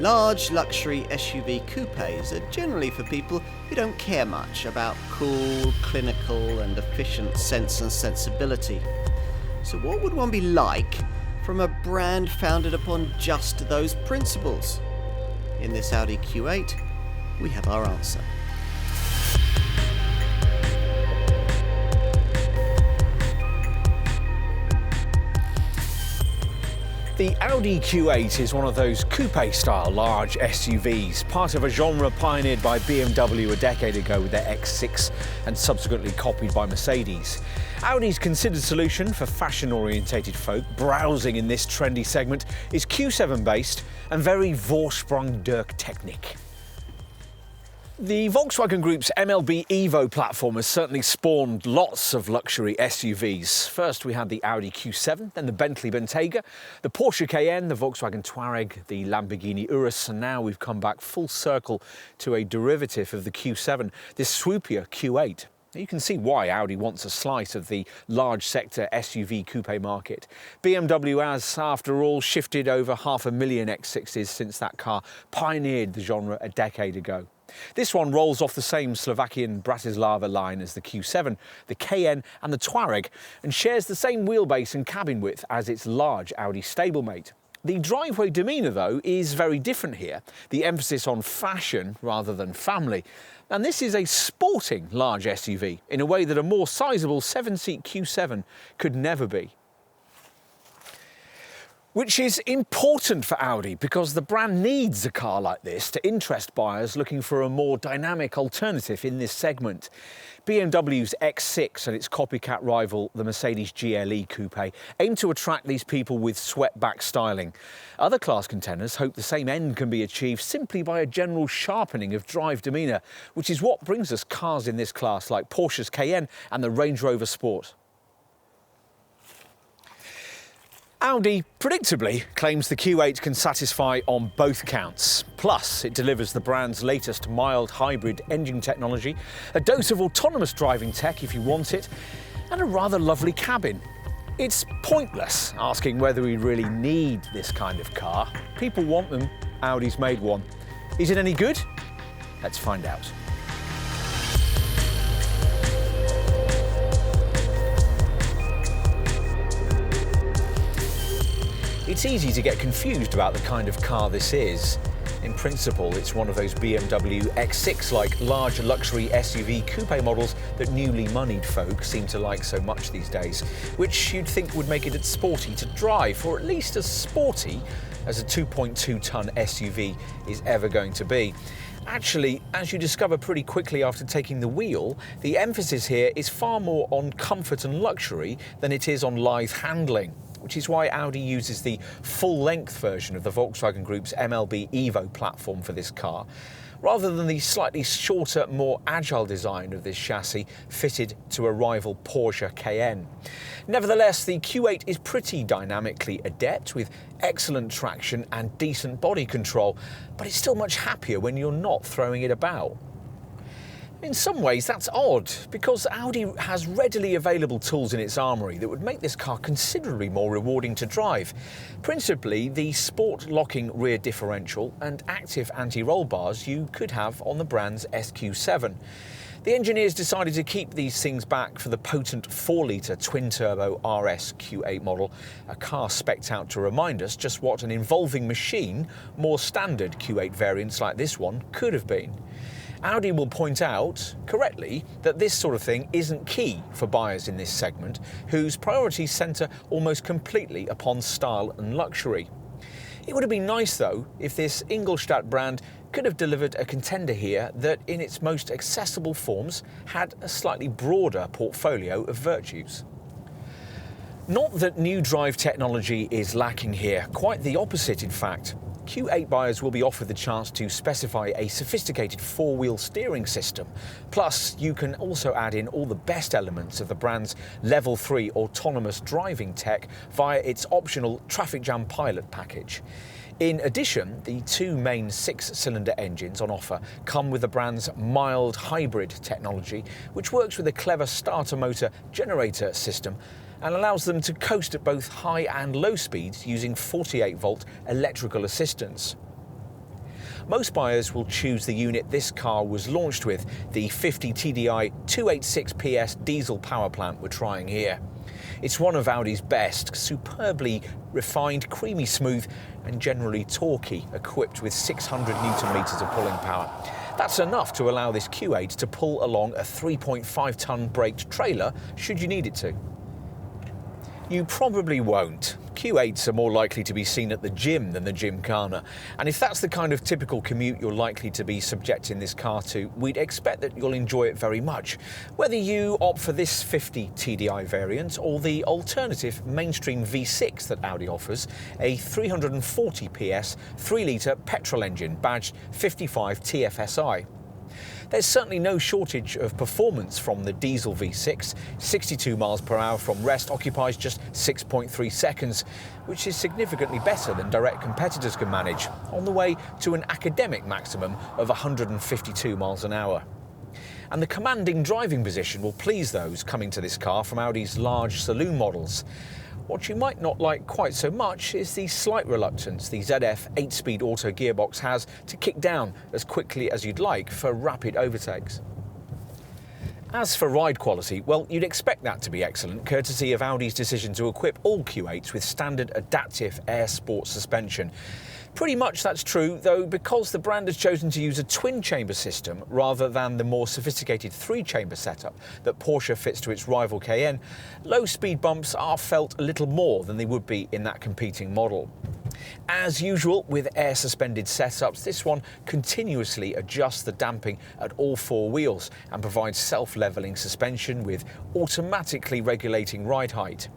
Large luxury SUV coupes are generally for people who don't care much about cool, clinical and efficient sense and sensibility. So what would one be like from a brand founded upon just those principles? In this Audi Q8, we have our answer. The Audi Q8 is one of those coupe-style large SUVs, part of a genre pioneered by BMW a decade ago with their X6 and subsequently copied by Mercedes. Audi's considered solution for fashion-orientated folk browsing in this trendy segment is Q7 based and very Vorsprung durch technic. The Volkswagen Group's MLB Evo platform has certainly spawned lots of luxury SUVs. First we had the Audi Q7, then the Bentley Bentayga, the Porsche Cayenne, the Volkswagen Touareg, the Lamborghini Urus, and now we've come back full circle to a derivative of the Q7, this swoopier Q8. You can see why Audi wants a slice of the large sector SUV coupe market. BMW has, after all, shifted over 500,000 X6s since that car pioneered the genre a decade ago. This one rolls off the same Slovakian Bratislava line as the Q7, the Cayenne and the Touareg, and shares the same wheelbase and cabin width as its large Audi stablemate. The driveway demeanour, though, is very different here, the emphasis on fashion rather than family. And this is a sporting large SUV in a way that a more sizeable 7-seat Q7 could never be. Which is important for Audi because the brand needs a car like this to interest buyers looking for a more dynamic alternative in this segment. BMW's X6 and its copycat rival, the Mercedes GLE Coupe, aim to attract these people with swept-back styling. Other class contenders hope the same end can be achieved simply by a general sharpening of drive demeanour, which is what brings us cars in this class like Porsche's Cayenne and the Range Rover Sport. Audi, predictably, claims the Q8 can satisfy on both counts. Plus, it delivers the brand's latest mild hybrid engine technology, a dose of autonomous driving tech if you want it, and a rather lovely cabin. It's pointless asking whether we really need this kind of car. People want them, Audi's made one. Is it any good? Let's find out. It's easy to get confused about the kind of car this is. In principle, it's one of those BMW X6-like large luxury SUV coupe models that newly moneyed folk seem to like so much these days, which you'd think would make it sporty to drive, or at least as sporty as a 2.2-ton SUV is ever going to be. Actually, as you discover pretty quickly after taking the wheel, the emphasis here is far more on comfort and luxury than it is on lithe handling, which is why Audi uses the full-length version of the Volkswagen Group's MLB Evo platform for this car, rather than the slightly shorter, more agile design of this chassis fitted to a rival Porsche Cayenne. Nevertheless, the Q8 is pretty dynamically adept with excellent traction and decent body control, but it's still much happier when you're not throwing it about. In some ways that's odd, because Audi has readily available tools in its armoury that would make this car considerably more rewarding to drive. Principally the sport-locking rear differential and active anti-roll bars you could have on the brand's SQ7. The engineers decided to keep these things back for the potent 4-litre twin-turbo RS Q8 model, a car specced out to remind us just what an involving machine more standard Q8 variants like this one could have been. Audi will point out, correctly, that this sort of thing isn't key for buyers in this segment, whose priorities centre almost completely upon style and luxury. It would have been nice, though, if this Ingolstadt brand could have delivered a contender here that, in its most accessible forms, had a slightly broader portfolio of virtues. Not that new drive technology is lacking here, quite the opposite in fact. Q8 buyers will be offered the chance to specify a sophisticated 4-wheel steering system. Plus, you can also add in all the best elements of the brand's Level 3 autonomous driving tech via its optional Traffic Jam Pilot package. In addition, the two main 6-cylinder engines on offer come with the brand's mild hybrid technology, which works with a clever starter motor generator system and allows them to coast at both high and low speeds using 48-volt electrical assistance. most buyers will choose the unit this car was launched with, the 50 TDI 286 PS diesel power plant we're trying here. It's one of Audi's best, superbly refined, creamy smooth and generally torquey, equipped with 600 Nm of pulling power. That's enough to allow this Q8 to pull along a 3.5-ton braked trailer should you need it to. You probably won't. Q8s are more likely to be seen at the gym than the Gymkhana, and if that's the kind of typical commute you're likely to be subjecting this car to, we'd expect that you'll enjoy it very much. Whether you opt for this 50 TDI variant or the alternative mainstream V6 that Audi offers, a 340 PS 3-litre petrol engine badged 55 TFSI. There's certainly no shortage of performance from the diesel V6. 62 miles per hour from rest occupies just 6.3 seconds, which is significantly better than direct competitors can manage, on the way to an academic maximum of 152 miles an hour. And the commanding driving position will please those coming to this car from Audi's large saloon models. What you might not like quite so much is the slight reluctance the ZF 8-speed auto gearbox has to kick down as quickly as you'd like for rapid overtakes. As for ride quality, well, you'd expect that to be excellent, courtesy of Audi's decision to equip all Q8s with standard adaptive air sport suspension. Pretty much that's true, though, because the brand has chosen to use a twin-chamber system rather than the more sophisticated 3-chamber setup that Porsche fits to its rival Cayenne, low-speed bumps are felt a little more than they would be in that competing model. As usual with air-suspended setups, this one continuously adjusts the damping at all 4 wheels and provides self-levelling suspension with automatically regulating ride height.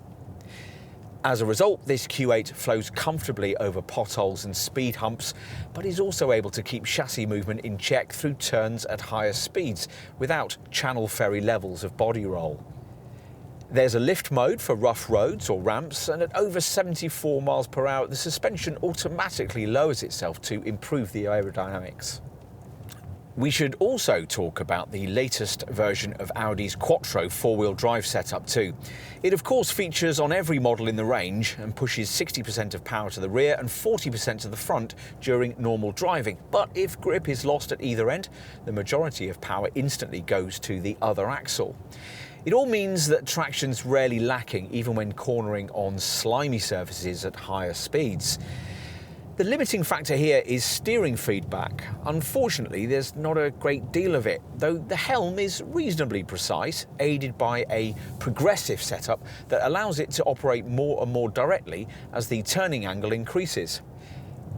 As a result, this Q8 flows comfortably over potholes and speed humps, but is also able to keep chassis movement in check through turns at higher speeds without channel ferry levels of body roll. There's a lift mode for rough roads or ramps, and at over 74 miles per hour, the suspension automatically lowers itself to improve the aerodynamics. We should also talk about the latest version of Audi's Quattro 4-wheel drive setup too. It of course features on every model in the range and pushes 60% of power to the rear and 40% to the front during normal driving. But if grip is lost at either end, the majority of power instantly goes to the other axle. It all means that traction's rarely lacking even when cornering on slimy surfaces at higher speeds. The limiting factor here is steering feedback. Unfortunately, there's not a great deal of it, though the helm is reasonably precise, aided by a progressive setup that allows it to operate more and more directly as the turning angle increases.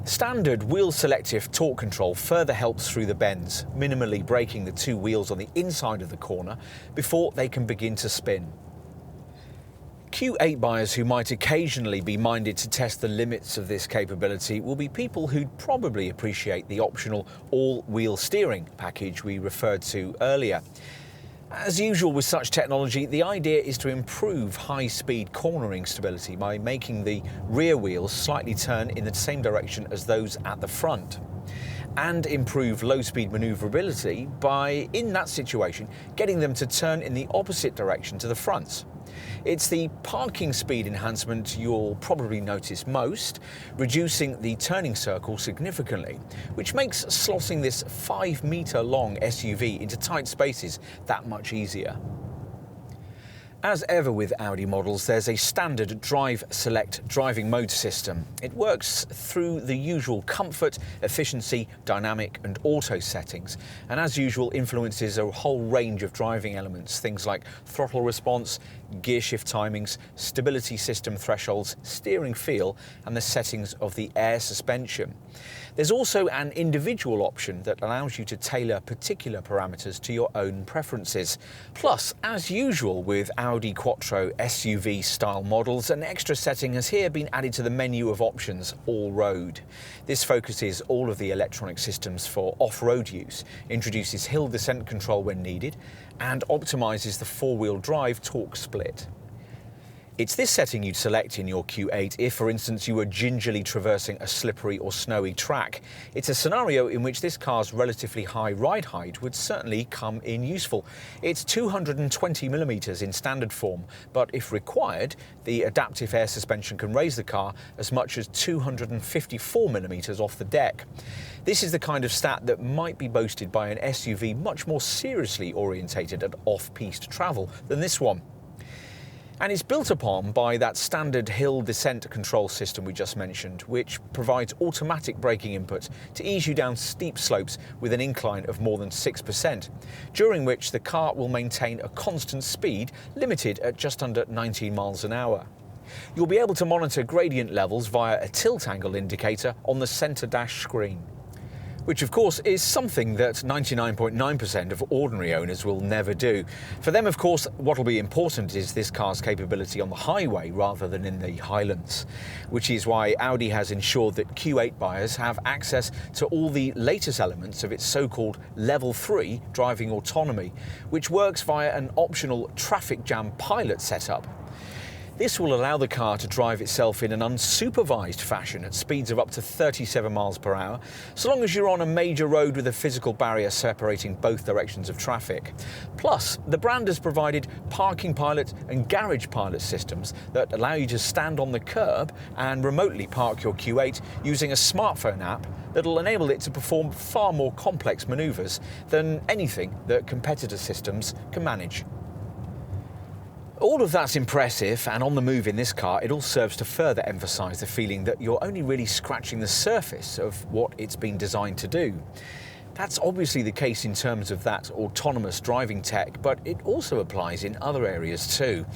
Standard wheel selective torque control further helps through the bends, minimally braking the 2 wheels on the inside of the corner before they can begin to spin. Q8 buyers who might occasionally be minded to test the limits of this capability will be people who'd probably appreciate the optional all-wheel steering package we referred to earlier. As usual with such technology, the idea is to improve high-speed cornering stability by making the rear wheels slightly turn in the same direction as those at the front, and improve low-speed manoeuvrability by, in that situation, getting them to turn in the opposite direction to the front. It's the parking speed enhancement you'll probably notice most, reducing the turning circle significantly, which makes slotting this 5-metre-long SUV into tight spaces that much easier. As ever with Audi models, there's a standard Drive Select driving mode system. It works through the usual comfort, efficiency, dynamic and auto settings, and as usual influences a whole range of driving elements, things like throttle response, gear shift timings, stability system thresholds, steering feel and the settings of the air suspension. There's also an individual option that allows you to tailor particular parameters to your own preferences. Plus, as usual with Audi Quattro SUV style models, an extra setting has here been added to the menu of options, All Road. This focuses all of the electronic systems for off-road use, introduces hill descent control when needed, and optimises the 4-wheel drive torque split. It's this setting you'd select in your Q8 if, for instance, you were gingerly traversing a slippery or snowy track. It's a scenario in which this car's relatively high ride height would certainly come in useful. It's 220mm in standard form, but if required, the adaptive air suspension can raise the car as much as 254mm off the deck. This is the kind of stat that might be boasted by an SUV much more seriously orientated at off-piste travel than this one. And it's built upon by that standard hill descent control system we just mentioned, which provides automatic braking input to ease you down steep slopes with an incline of more than 6%, during which the car will maintain a constant speed limited at just under 19 miles an hour. You'll be able to monitor gradient levels via a tilt angle indicator on the centre dash screen, which of course is something that 99.9% of ordinary owners will never do. For them, of course, what will be important is this car's capability on the highway rather than in the Highlands, which is why Audi has ensured that Q8 buyers have access to all the latest elements of its so-called Level 3 driving autonomy, which works via an optional traffic jam pilot setup. This will allow the car to drive itself in an unsupervised fashion at speeds of up to 37 miles per hour, so long as you're on a major road with a physical barrier separating both directions of traffic. Plus, the brand has provided parking pilot and garage pilot systems that allow you to stand on the curb and remotely park your Q8 using a smartphone app that'll enable it to perform far more complex manoeuvres than anything that competitor systems can manage. All of that's impressive, and on the move in this car, it all serves to further emphasise the feeling that you're only really scratching the surface of what it's been designed to do. That's obviously the case in terms of that autonomous driving tech, but it also applies in other areas too.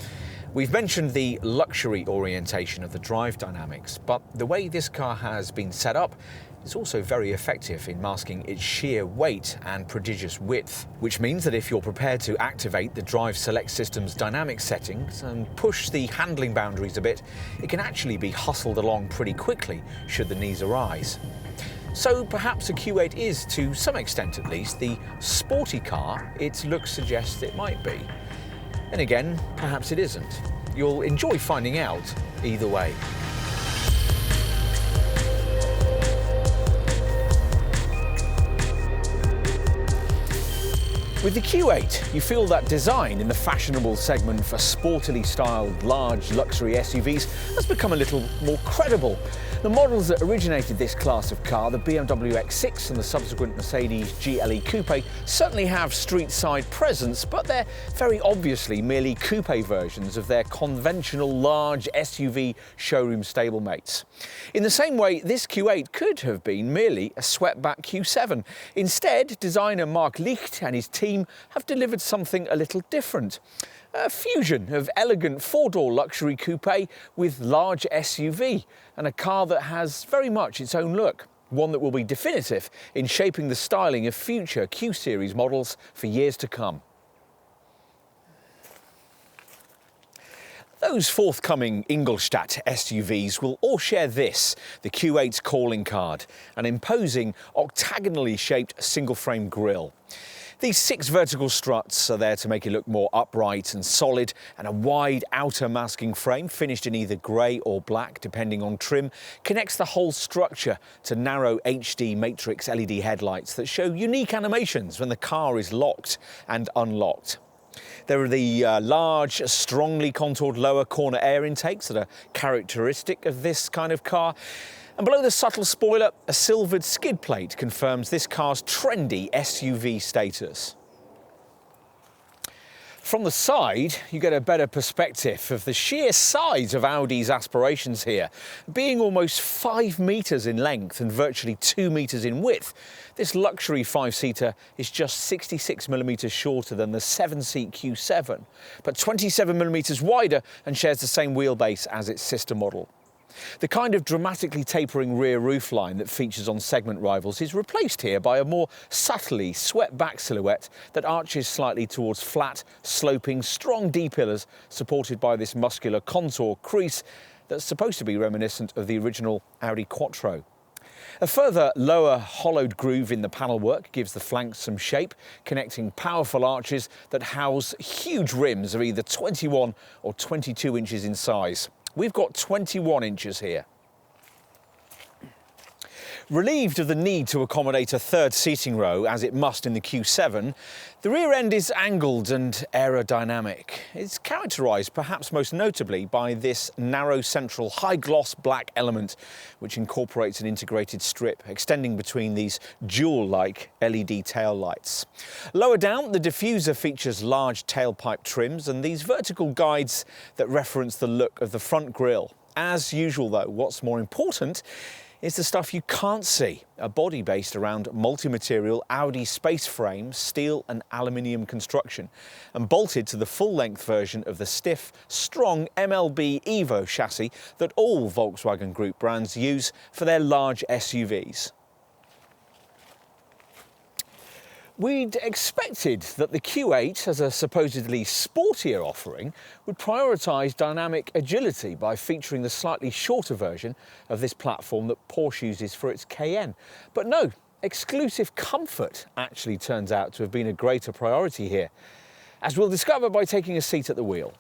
We've mentioned the luxury orientation of the drive dynamics, but the way this car has been set up is also very effective in masking its sheer weight and prodigious width, which means that if you're prepared to activate the Drive Select system's dynamic settings and push the handling boundaries a bit, it can actually be hustled along pretty quickly should the needs arise. So perhaps a Q8 is, to some extent at least, the sporty car its look suggests it might be. And again, perhaps it isn't. You'll enjoy finding out either way. With the Q8, you feel that design in the fashionable segment for sportily styled large luxury SUVs has become a little more credible. The models that originated this class of car, the BMW X6 and the subsequent Mercedes GLE Coupe, certainly have street-side presence, but they're very obviously merely coupe versions of their conventional large SUV showroom stablemates. In the same way, this Q8 could have been merely a swept-back Q7. Instead, designer Mark Licht and his team have delivered something a little different. A fusion of elegant four-door luxury coupe with large SUV, and a car that has very much its own look. One that will be definitive in shaping the styling of future Q-Series models for years to come. Those forthcoming Ingolstadt SUVs will all share this, the Q8's calling card, an imposing octagonally shaped single-frame grille. These 6 vertical struts are there to make it look more upright and solid, and a wide outer masking frame, finished in either grey or black depending on trim, connects the whole structure to narrow HD matrix LED headlights that show unique animations when the car is locked and unlocked. There are the large, strongly contoured lower corner air intakes that are characteristic of this kind of car. And below the subtle spoiler, a silvered skid plate confirms this car's trendy SUV status. From the side, you get a better perspective of the sheer size of Audi's aspirations here. Being almost 5 metres in length and virtually 2 metres in width, this luxury 5-seater is just 66mm shorter than the 7-seat Q7, but 27mm wider and shares the same wheelbase as its sister model. The kind of dramatically tapering rear roofline that features on segment rivals is replaced here by a more subtly swept-back silhouette that arches slightly towards flat, sloping, strong D-pillars supported by this muscular contour crease that's supposed to be reminiscent of the original Audi Quattro. A further lower hollowed groove in the panelwork gives the flanks some shape, connecting powerful arches that house huge rims of either 21 or 22 inches in size. We've got 21 inches here. Relieved of the need to accommodate a third seating row, as it must in the Q7, the rear end is angled and aerodynamic. It's characterised perhaps most notably by this narrow central high-gloss black element, which incorporates an integrated strip extending between these jewel-like LED tail lights. Lower down, the diffuser features large tailpipe trims and these vertical guides that reference the look of the front grille. As usual though, what's more important is the stuff you can't see, a body based around multi-material Audi space frame, steel and aluminium construction, and bolted to the full-length version of the stiff, strong MLB Evo chassis that all Volkswagen Group brands use for their large SUVs. We'd expected that the Q8, as a supposedly sportier offering, would prioritise dynamic agility by featuring the slightly shorter version of this platform that Porsche uses for its Cayenne. But no, exclusive comfort actually turns out to have been a greater priority here, as we'll discover by taking a seat at the wheel.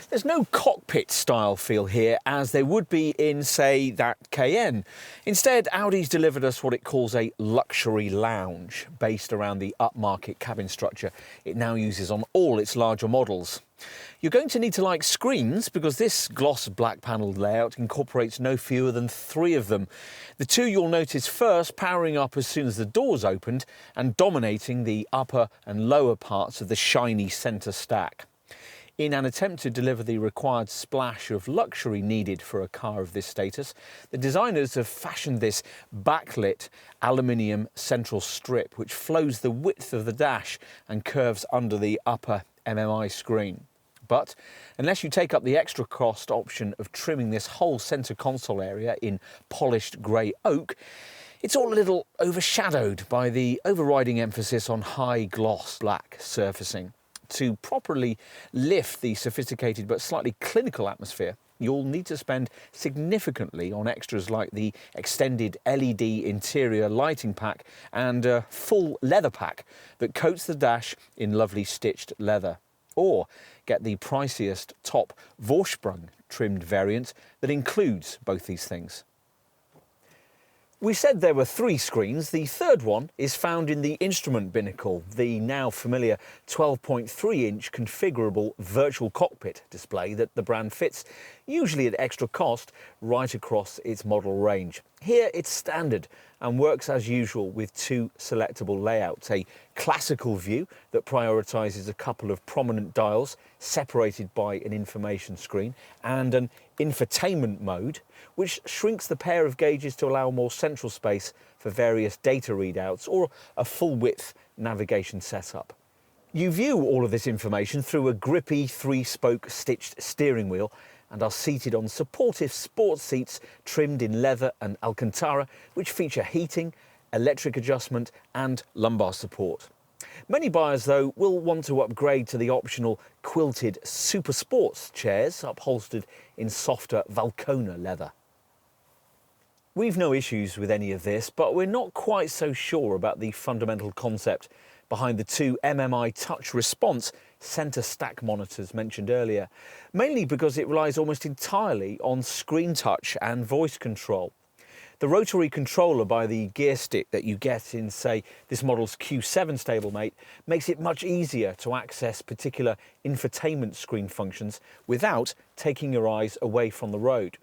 There's no cockpit-style feel here as there would be in, say, that Cayenne. Instead, Audi's delivered us what it calls a luxury lounge, based around the upmarket cabin structure it now uses on all its larger models. You're going to need to like screens because this gloss black panelled layout incorporates no fewer than 3 of them. The 2 you'll notice first powering up as soon as the doors opened and dominating the upper and lower parts of the shiny centre stack. In an attempt to deliver the required splash of luxury needed for a car of this status, the designers have fashioned this backlit aluminium central strip which flows the width of the dash and curves under the upper MMI screen. But unless you take up the extra cost option of trimming this whole centre console area in polished grey oak, it's all a little overshadowed by the overriding emphasis on high gloss black surfacing. To properly lift the sophisticated but slightly clinical atmosphere, you'll need to spend significantly on extras like the extended LED interior lighting pack and a full leather pack that coats the dash in lovely stitched leather. Or get the priciest top Vorsprung trimmed variant that includes both these things. We said there were 3 screens. The third one is found in the instrument binnacle, the now familiar 12.3-inch configurable virtual cockpit display that the brand fits, usually at extra cost, right across its model range. Here it's standard and works as usual with 2 selectable layouts, a classical view that prioritises a couple of prominent dials separated by an information screen, and an infotainment mode which shrinks the pair of gauges to allow more central space for various data readouts or a full-width navigation setup. You view all of this information through a grippy 3-spoke stitched steering wheel and are seated on supportive sports seats trimmed in leather and Alcantara, which feature heating, electric adjustment and lumbar support. Many buyers, though, will want to upgrade to the optional quilted Super Sports chairs upholstered in softer Valcona leather. We've no issues with any of this, but we're not quite so sure about the fundamental concept behind the 2 MMI touch response centre stack monitors mentioned earlier, mainly because it relies almost entirely on screen touch and voice control. The rotary controller by the gear stick that you get in, say, this model's Q7 stablemate makes it much easier to access particular infotainment screen functions without taking your eyes away from the road.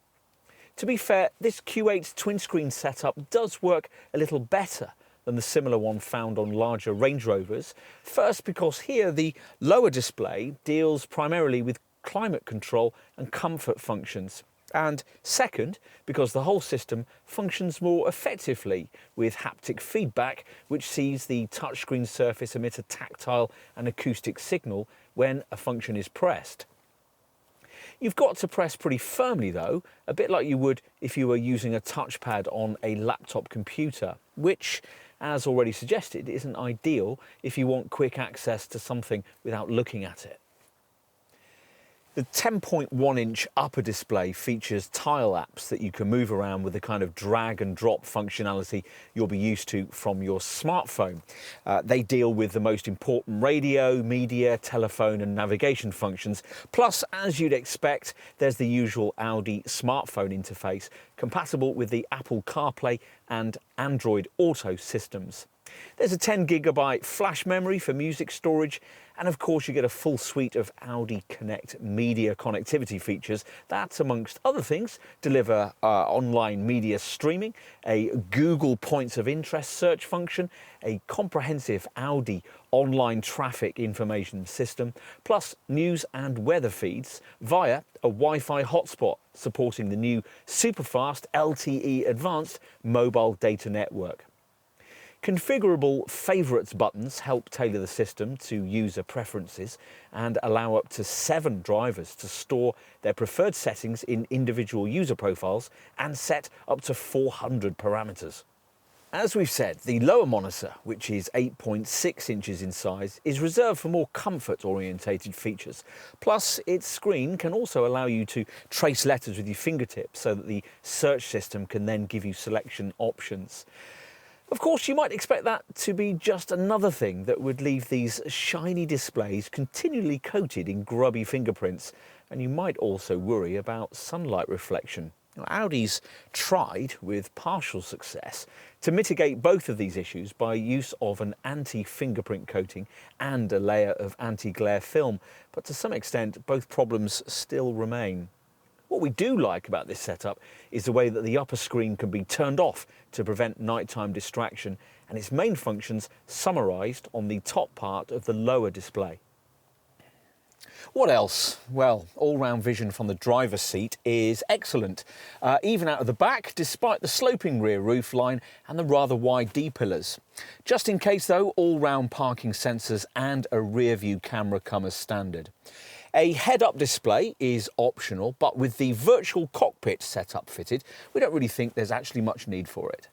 To be fair, this Q8's twin-screen setup does work a little better than the similar one found on larger Range Rovers. First, because here the lower display deals primarily with climate control and comfort functions. And second, because the whole system functions more effectively with haptic feedback, which sees the touchscreen surface emit a tactile and acoustic signal when a function is pressed. You've got to press pretty firmly though, a bit like you would if you were using a touchpad on a laptop computer, which, as already suggested, isn't ideal if you want quick access to something without looking at it. The 10.1-inch upper display features tile apps that you can move around with the kind of drag and drop functionality you'll be used to from your smartphone. They deal with the most important radio, media, telephone and navigation functions. Plus, as you'd expect, there's the usual Audi smartphone interface, compatible with the Apple CarPlay and Android Auto systems. There's a 10GB flash memory for music storage, and of course you get a full suite of Audi Connect media connectivity features that, amongst other things, deliver online media streaming, a Google Points of Interest search function, a comprehensive Audi online traffic information system, plus news and weather feeds via a Wi-Fi hotspot supporting the new super-fast LTE Advanced mobile data network. Configurable favourites buttons help tailor the system to user preferences and allow up to 7 drivers to store their preferred settings in individual user profiles and set up to 400 parameters. As we've said, the lower monitor, which is 8.6 inches in size, is reserved for more comfort-orientated features. Plus, its screen can also allow you to trace letters with your fingertips so that the search system can then give you selection options. Of course, you might expect that to be just another thing that would leave these shiny displays continually coated in grubby fingerprints, and you might also worry about sunlight reflection. Now, Audi's tried, with partial success, to mitigate both of these issues by use of an anti-fingerprint coating and a layer of anti-glare film, but to some extent both problems still remain. What we do like about this setup is the way that the upper screen can be turned off to prevent nighttime distraction, and its main functions summarised on the top part of the lower display. What else? Well, all-round vision from the driver's seat is excellent, even out of the back, despite the sloping rear roof line and the rather wide D-pillars. Just in case though, all-round parking sensors and a rear-view camera come as standard. A head-up display is optional, but with the virtual cockpit setup fitted, we don't really think there's actually much need for it.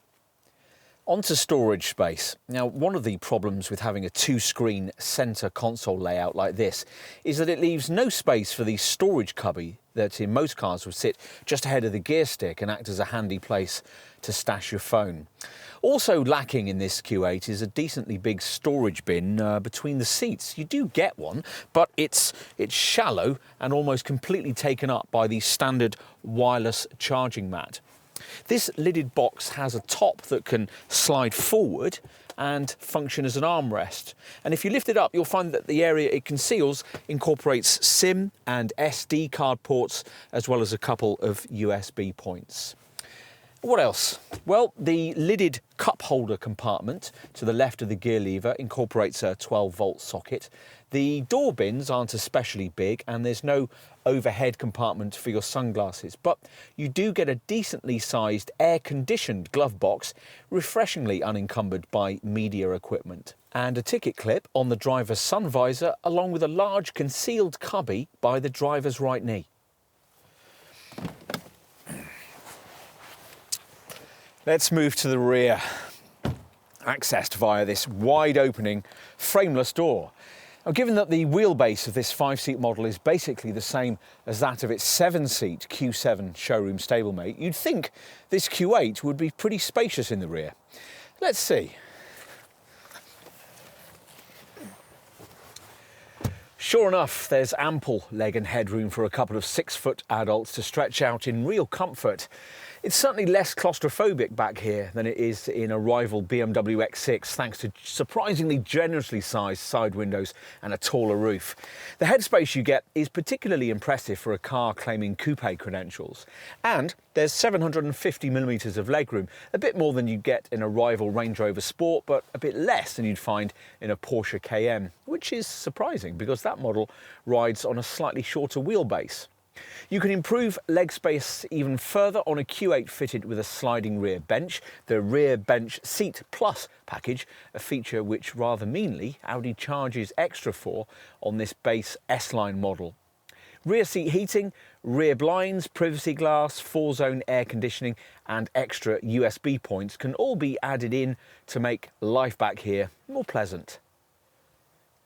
Onto storage space. Now, one of the problems with having a two-screen centre console layout like this is that it leaves no space for the storage cubby that in most cars would sit just ahead of the gear stick and act as a handy place to stash your phone. Also lacking in this Q8 is a decently big storage bin between the seats. You do get one, but it's shallow and almost completely taken up by the standard wireless charging mat. This lidded box has a top that can slide forward and function as an armrest. And if you lift it up, you'll find that the area it conceals incorporates SIM and SD card ports, as well as a couple of USB points. What else? Well, the lidded cup holder compartment to the left of the gear lever incorporates a 12-volt socket. The door bins aren't especially big, and there's no overhead compartment for your sunglasses, but you do get a decently sized air-conditioned glove box, refreshingly unencumbered by media equipment, and a ticket clip on the driver's sun visor, along with a large concealed cubby by the driver's right knee. Let's move to the rear, accessed via this wide-opening frameless door. Now, given that the wheelbase of this 5-seat model is basically the same as that of its 7-seat Q7 showroom stablemate, you'd think this Q8 would be pretty spacious in the rear. Let's see. Sure enough, there's ample leg and headroom for a couple of 6-foot adults to stretch out in real comfort. It's certainly less claustrophobic back here than it is in a rival BMW X6, thanks to surprisingly generously sized side windows and a taller roof. The headspace you get is particularly impressive for a car claiming coupe credentials. And there's 750mm of legroom, a bit more than you'd get in a rival Range Rover Sport, but a bit less than you'd find in a Porsche Cayenne, which is surprising because that model rides on a slightly shorter wheelbase. You can improve leg space even further on a Q8 fitted with a sliding rear bench, the Rear Bench Seat Plus package, a feature which rather meanly Audi charges extra for on this base S-Line model. Rear seat heating, rear blinds, privacy glass, 4-zone air conditioning and extra USB points can all be added in to make life back here more pleasant.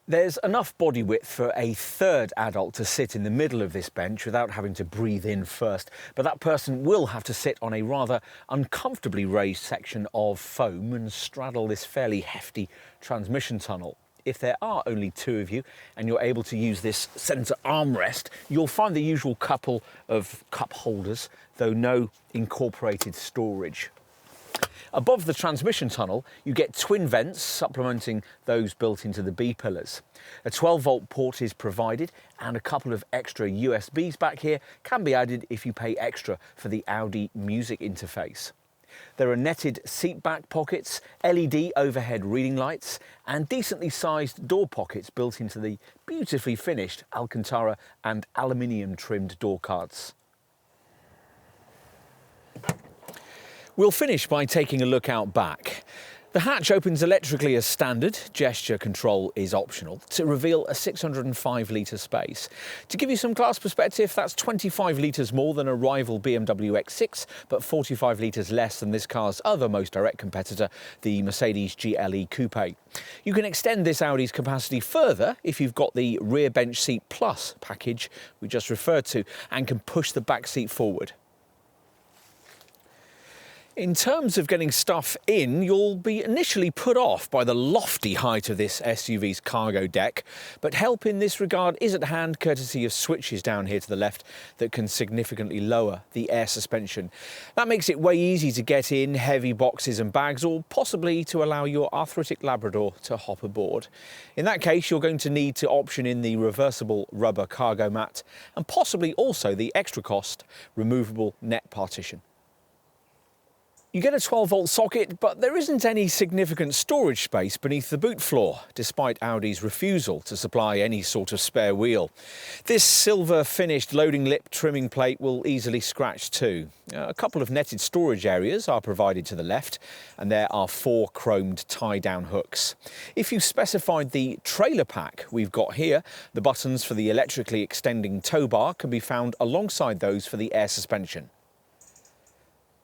There's enough body width for a third adult to sit in the middle of this bench without having to breathe in first, but that person will have to sit on a rather uncomfortably raised section of foam and straddle this fairly hefty transmission tunnel. If there are only two of you and you're able to use this centre armrest, you'll find the usual couple of cup holders, though no incorporated storage. Above the transmission tunnel, you get twin vents supplementing those built into the B-pillars. A 12-volt port is provided, and a couple of extra USBs back here can be added if you pay extra for the Audi music interface. There are netted seat back pockets, LED overhead reading lights, and decently sized door pockets built into the beautifully finished Alcantara and aluminium trimmed door cards. We'll finish by taking a look out back. The hatch opens electrically as standard, gesture control is optional, to reveal a 605 litre space. To give you some class perspective, that's 25 litres more than a rival BMW X6, but 45 litres less than this car's other most direct competitor, the Mercedes GLE Coupe. You can extend this Audi's capacity further if you've got the rear bench seat plus package we just referred to, and can push the back seat forward. In terms of getting stuff in, you'll be initially put off by the lofty height of this SUV's cargo deck, but help in this regard is at hand courtesy of switches down here to the left that can significantly lower the air suspension. That makes it way easy to get in heavy boxes and bags, or possibly to allow your arthritic Labrador to hop aboard. In that case, you're going to need to option in the reversible rubber cargo mat and possibly also the extra cost removable net partition. You get a 12-volt socket, but there isn't any significant storage space beneath the boot floor, despite Audi's refusal to supply any sort of spare wheel. This silver-finished loading lip trimming plate will easily scratch too. A couple of netted storage areas are provided to the left, and there are 4 chromed tie-down hooks. If you specified the trailer pack we've got here, the buttons for the electrically extending tow bar can be found alongside those for the air suspension.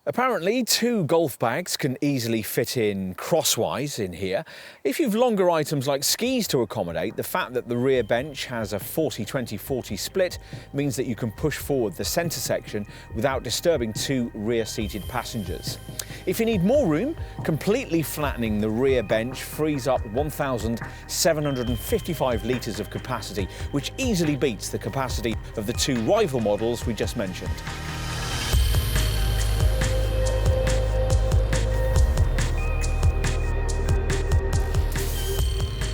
Apparently, 2 golf bags can easily fit in crosswise in here. If you've longer items like skis to accommodate, the fact that the rear bench has a 40-20-40 split means that you can push forward the centre section without disturbing 2 rear-seated passengers. If you need more room, completely flattening the rear bench frees up 1,755 litres of capacity, which easily beats the capacity of the 2 rival models we just mentioned.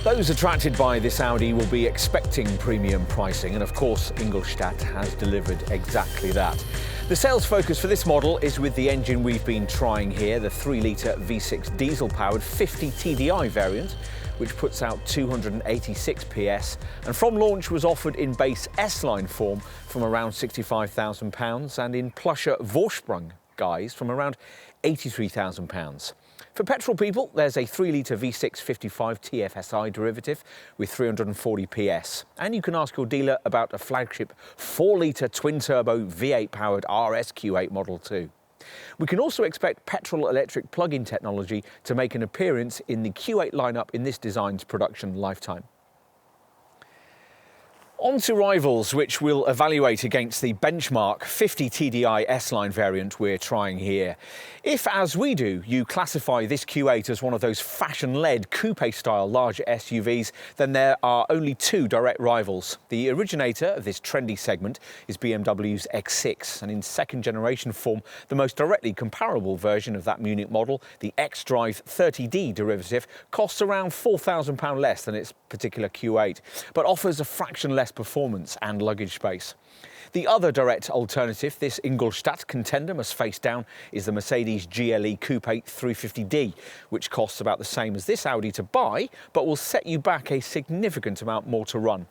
Those attracted by this Audi will be expecting premium pricing, and of course Ingolstadt has delivered exactly that. The sales focus for this model is with the engine we've been trying here, the 3-litre V6 diesel-powered 50 TDI variant, which puts out 286 PS, and from launch was offered in base S-line form from around £65,000 and in plusher Vorsprung guise from around £83,000. For petrol people, there's a 3-litre V6 55 TFSI derivative with 340 PS. And you can ask your dealer about a flagship 4-litre twin-turbo V8-powered RS Q8 model too. We can also expect petrol-electric plug-in technology to make an appearance in the Q8 lineup in this design's production lifetime. On to rivals, which we'll evaluate against the benchmark 50 TDI S-line variant we're trying here. If, as we do, you classify this Q8 as one of those fashion-led coupe-style larger SUVs, then there are only 2 direct rivals. The originator of this trendy segment is BMW's X6, and in second-generation form, the most directly comparable version of that Munich model, the X-Drive 30D derivative, costs around £4,000 less than its particular Q8, but offers a fraction less performance and luggage space. The other direct alternative this Ingolstadt contender must face down is the Mercedes GLE Coupe 350D, which costs about the same as this Audi to buy, but will set you back a significant amount more to run.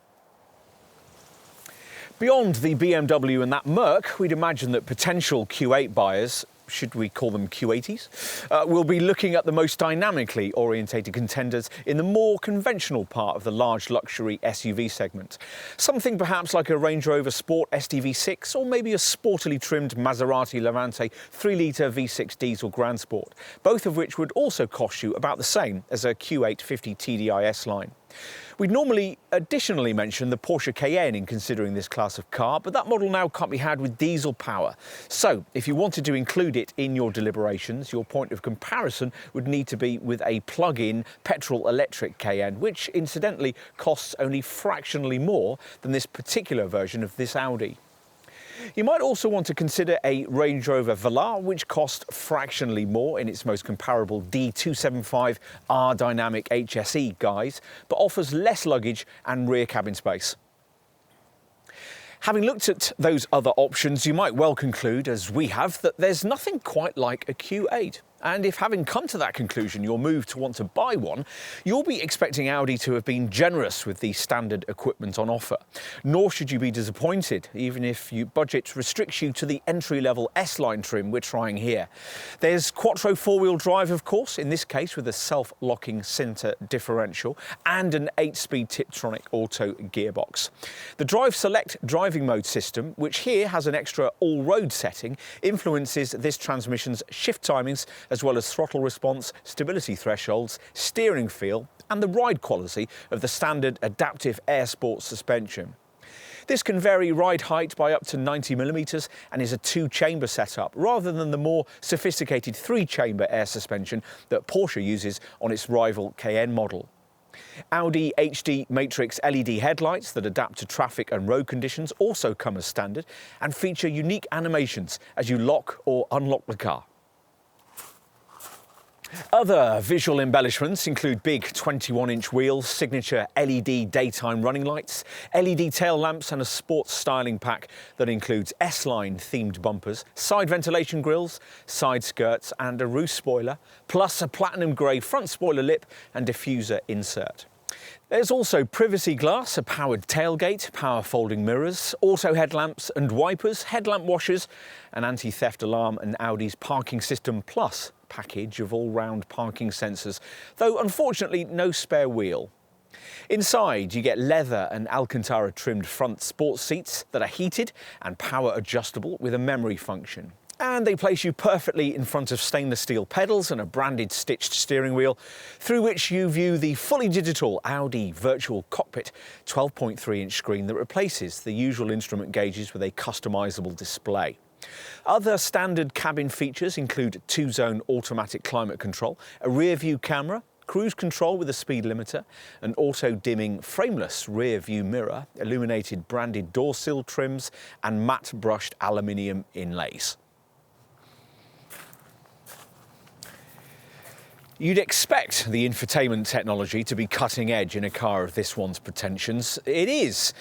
Beyond the BMW and that Merc, we'd imagine that potential Q8 buyers, should we call them Q80s, we'll be looking at the most dynamically orientated contenders in the more conventional part of the large luxury SUV segment. Something perhaps like a Range Rover Sport STV6 or maybe a sportily trimmed Maserati Levante 3-litre V6 diesel Grand Sport, both of which would also cost you about the same as a Q8 50 TDI S-line. We'd normally additionally mention the Porsche Cayenne in considering this class of car, but that model now can't be had with diesel power. So if you wanted to include it in your deliberations, your point of comparison would need to be with a plug-in petrol-electric Cayenne, which incidentally costs only fractionally more than this particular version of this Audi. You might also want to consider a Range Rover Velar, which costs fractionally more in its most comparable D275R Dynamic HSE guise, but offers less luggage and rear cabin space. Having looked at those other options, you might well conclude, as we have, that there's nothing quite like a Q8. And if having come to that conclusion you're moved to want to buy one, you'll be expecting Audi to have been generous with the standard equipment on offer. Nor should you be disappointed, even if your budget restricts you to the entry-level S-Line trim we're trying here. There's Quattro four-wheel drive, of course, in this case with a self-locking centre differential and an 8-speed Tiptronic auto gearbox. The Drive Select driving mode system, which here has an extra all-road setting, influences this transmission's shift timings as well as throttle response, stability thresholds, steering feel and the ride quality of the standard adaptive Air Sport suspension. This can vary ride height by up to 90mm and is a 2-chamber setup rather than the more sophisticated 3-chamber air suspension that Porsche uses on its rival Cayenne model. Audi HD Matrix LED headlights that adapt to traffic and road conditions also come as standard and feature unique animations as you lock or unlock the car. Other visual embellishments include big 21-inch wheels, signature LED daytime running lights, LED tail lamps and a sports styling pack that includes S-Line themed bumpers, side ventilation grills, side skirts and a roof spoiler, plus a platinum grey front spoiler lip and diffuser insert. There's also privacy glass, a powered tailgate, power folding mirrors, auto headlamps and wipers, headlamp washers, an anti-theft alarm and Audi's Parking System Plus package of all-round parking sensors, though unfortunately no spare wheel. Inside you get leather and Alcantara trimmed front sports seats that are heated and power adjustable with a memory function. And they place you perfectly in front of stainless steel pedals and a branded stitched steering wheel, through which you view the fully digital Audi Virtual Cockpit 12.3-inch screen that replaces the usual instrument gauges with a customisable display. Other standard cabin features include 2-zone automatic climate control, a rear-view camera, cruise control with a speed limiter, an auto-dimming frameless rear-view mirror, illuminated branded door sill trims and matte brushed aluminium inlays. You'd expect the infotainment technology to be cutting edge in a car of this one's pretensions. It is.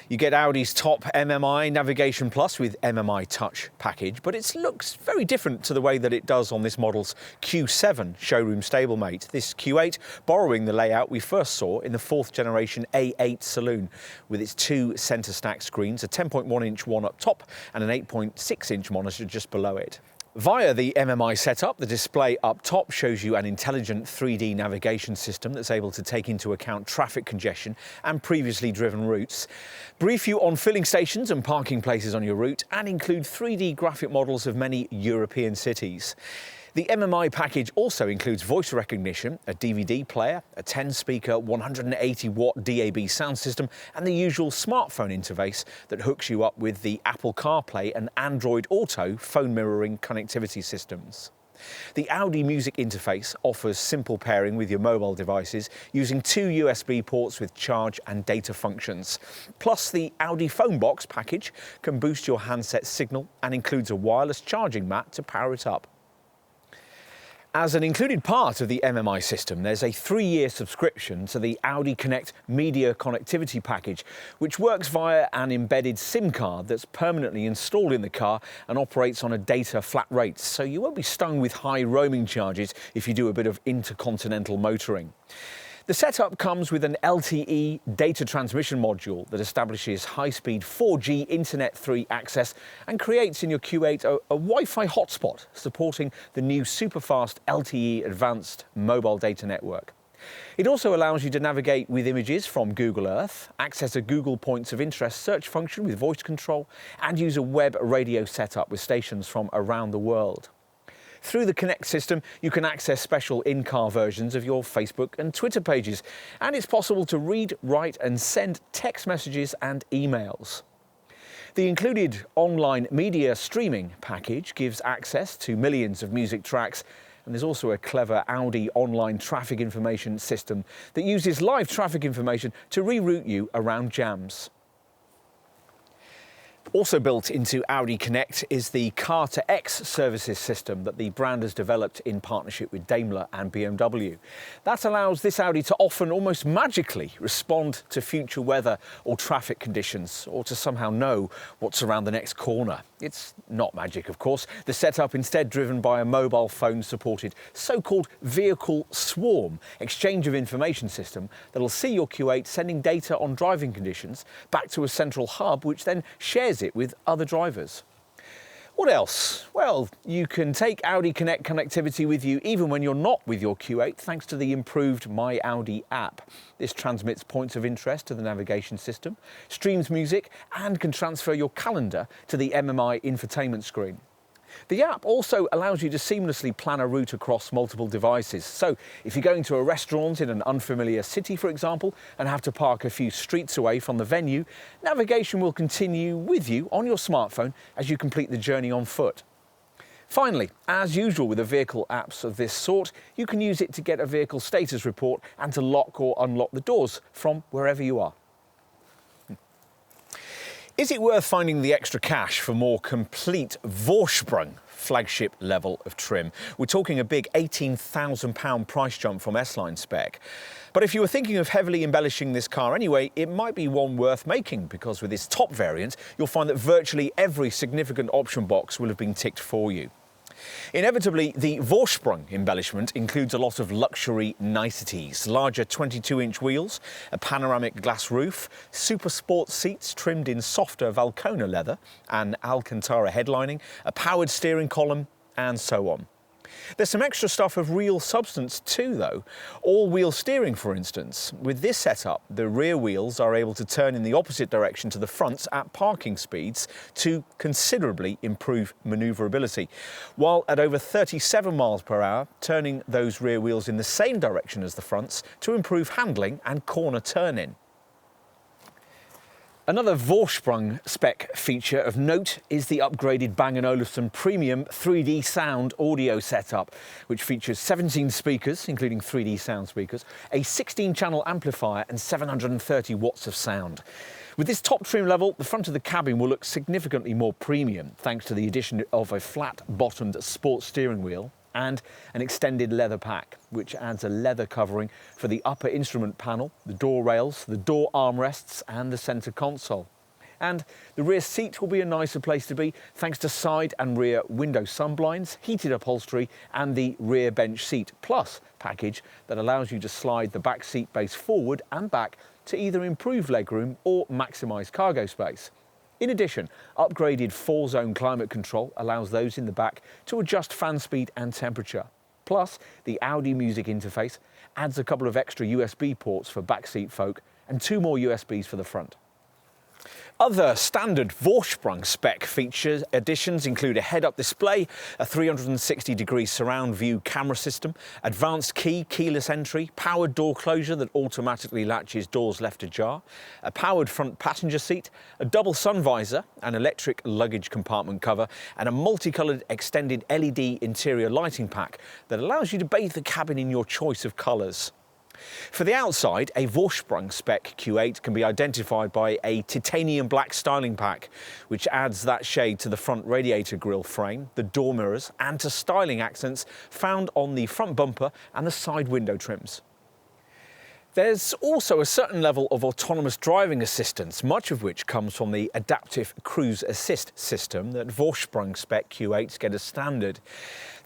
You get Audi's top MMI Navigation Plus with MMI Touch package, but it looks very different to the way that it does on this model's Q7 showroom stablemate. This Q8 borrowing the layout we first saw in the 4th generation A8 saloon, with its 2 centre stack screens, a 10.1-inch one up top and an 8.6-inch monitor just below it. Via the MMI setup, the display up top shows you an intelligent 3D navigation system that's able to take into account traffic congestion and previously driven routes, brief you on filling stations and parking places on your route, and include 3D graphic models of many European cities. The MMI package also includes voice recognition, a DVD player, a 10-speaker 180-watt DAB sound system and the usual smartphone interface that hooks you up with the Apple CarPlay and Android Auto phone mirroring connectivity systems. The Audi Music interface offers simple pairing with your mobile devices using 2 USB ports with charge and data functions. Plus, the Audi Phone Box package can boost your handset signal and includes a wireless charging mat to power it up. As an included part of the MMI system, there's a 3-year subscription to the Audi Connect Media Connectivity package, which works via an embedded SIM card that's permanently installed in the car and operates on a data flat rate, so you won't be stung with high roaming charges if you do a bit of intercontinental motoring. The setup comes with an LTE data transmission module that establishes high-speed 4G Internet 3 access and creates in your Q8 a Wi-Fi hotspot supporting the new super-fast LTE advanced mobile data network. It also allows you to navigate with images from Google Earth, access a Google Points of Interest search function with voice control, and use a web radio setup with stations from around the world. Through the Connect system, you can access special in-car versions of your Facebook and Twitter pages, and it's possible to read, write and send text messages and emails. The included online media streaming package gives access to millions of music tracks, and there's also a clever Audi online traffic information system that uses live traffic information to reroute you around jams. Also built into Audi Connect is the Car-to-X services system that the brand has developed in partnership with Daimler and BMW. That allows this Audi to often almost magically respond to future weather or traffic conditions, or to somehow know what's around the next corner. It's not magic, of course. The setup instead driven by a mobile phone supported so-called vehicle swarm exchange of information system that'll see your Q8 sending data on driving conditions back to a central hub, which then shares it with other drivers. What else? Well, you can take Audi Connect connectivity with you even when you're not with your Q8 thanks to the improved My Audi app. This transmits points of interest to the navigation system, streams music and can transfer your calendar to the MMI infotainment screen. The app also allows you to seamlessly plan a route across multiple devices. So if you're going to a restaurant in an unfamiliar city, for example, and have to park a few streets away from the venue, navigation will continue with you on your smartphone as you complete the journey on foot. Finally, as usual with the vehicle apps of this sort, you can use it to get a vehicle status report and to lock or unlock the doors from wherever you are. Is it worth finding the extra cash for more complete Vorsprung flagship level of trim? We're talking a big £18,000 price jump from S-Line spec. But if you were thinking of heavily embellishing this car anyway, it might be one worth making, because with this top variant, you'll find that virtually every significant option box will have been ticked for you. Inevitably, the Vorsprung embellishment includes a lot of luxury niceties: larger 22-inch wheels, a panoramic glass roof, super sport seats trimmed in softer Valcona leather, an Alcantara headlining, a powered steering column, and so on. There's some extra stuff of real substance too, though. All-wheel steering, for instance. With this setup, the rear wheels are able to turn in the opposite direction to the fronts at parking speeds to considerably improve manoeuvrability, while at over 37 miles per hour, turning those rear wheels in the same direction as the fronts to improve handling and corner turn-in. Another Vorsprung spec feature of note is the upgraded Bang & Olufsen premium 3D sound audio setup, which features 17 speakers, including 3D sound speakers, a 16-channel amplifier and 730 watts of sound. With this top trim level, the front of the cabin will look significantly more premium, thanks to the addition of a flat-bottomed sports steering wheel and an extended leather pack, which adds a leather covering for the upper instrument panel, the door rails, the door armrests and the centre console. And the rear seat will be a nicer place to be, thanks to side and rear window sunblinds, heated upholstery and the rear bench seat plus package that allows you to slide the back seat base forward and back to either improve legroom or maximise cargo space. In addition, upgraded 4-zone climate control allows those in the back to adjust fan speed and temperature. Plus, the Audi Music interface adds a couple of extra USB ports for backseat folk and 2 more USBs for the front. Other standard Vorsprung spec feature additions include a head-up display, a 360-degree surround view camera system, advanced keyless entry, powered door closure that automatically latches doors left ajar, a powered front passenger seat, a double sun visor, an electric luggage compartment cover, and a multicoloured extended LED interior lighting pack that allows you to bathe the cabin in your choice of colours. For the outside, a Vorsprung spec Q8 can be identified by a titanium black styling pack, which adds that shade to the front radiator grille frame, the door mirrors, and to styling accents found on the front bumper and the side window trims. There's also a certain level of autonomous driving assistance, much of which comes from the adaptive cruise assist system that Vorsprung spec Q8s get as standard.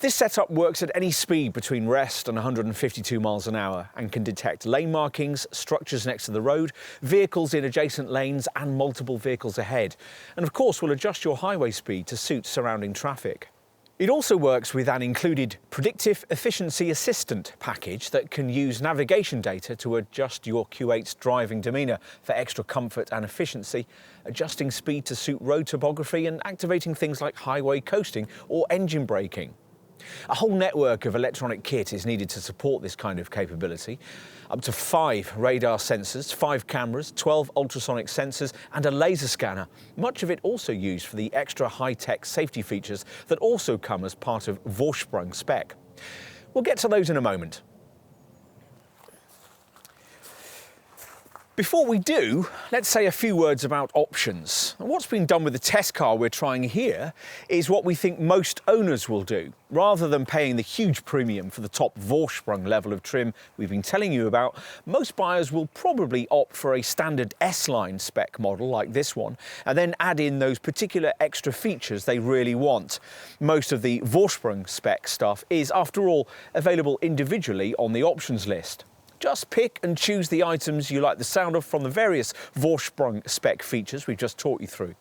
This setup works at any speed between rest and 152 miles an hour and can detect lane markings, structures next to the road, vehicles in adjacent lanes and multiple vehicles ahead, and of course will adjust your highway speed to suit surrounding traffic. It also works with an included Predictive Efficiency Assistant package that can use navigation data to adjust your Q8's driving demeanour for extra comfort and efficiency, adjusting speed to suit road topography and activating things like highway coasting or engine braking. A whole network of electronic kit is needed to support this kind of capability. Up to 5 radar sensors, 5 cameras, 12 ultrasonic sensors and a laser scanner. Much of it also used for the extra high-tech safety features that also come as part of Vorsprung spec. We'll get to those in a moment. Before we do, let's say a few words about options. What's been done with the test car we're trying here is what we think most owners will do. Rather than paying the huge premium for the top Vorsprung level of trim we've been telling you about, most buyers will probably opt for a standard S-line spec model like this one, and then add in those particular extra features they really want. Most of the Vorsprung spec stuff is, after all, available individually on the options list. Just pick and choose the items you like the sound of from the various Vorsprung spec features we've just taught you through.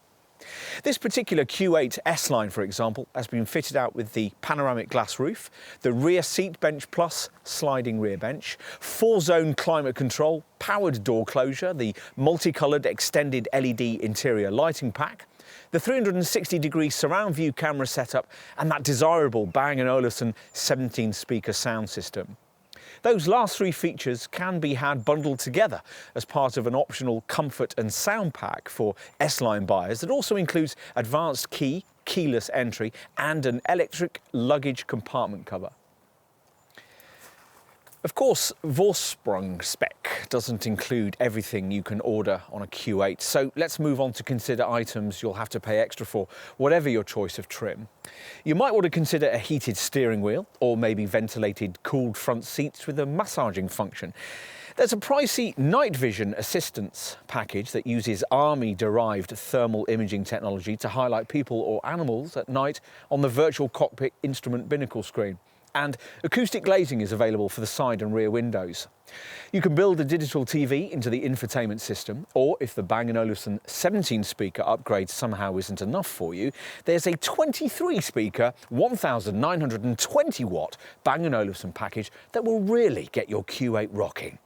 This particular Q8 S-Line, for example, has been fitted out with the panoramic glass roof, the rear seat bench plus sliding rear bench, 4-zone climate control, powered door closure, the multicoloured extended LED interior lighting pack, the 360-degree surround view camera setup and that desirable Bang & Olufsen 17-speaker sound system. Those last 3 features can be had bundled together as part of an optional comfort and sound pack for S-Line buyers that also includes advanced key, keyless entry and an electric luggage compartment cover. Of course, Vorsprung spec doesn't include everything you can order on a Q8, so let's move on to consider items you'll have to pay extra for, whatever your choice of trim. You might want to consider a heated steering wheel, or maybe ventilated, cooled front seats with a massaging function. There's a pricey night vision assistance package that uses Army-derived thermal imaging technology to highlight people or animals at night on the virtual cockpit instrument binnacle screen. And acoustic glazing is available for the side and rear windows. You can build a digital TV into the infotainment system, or if the Bang & Olufsen 17-speaker upgrade somehow isn't enough for you, there's a 23-speaker, 1,920-watt Bang & Olufsen package that will really get your Q8 rocking.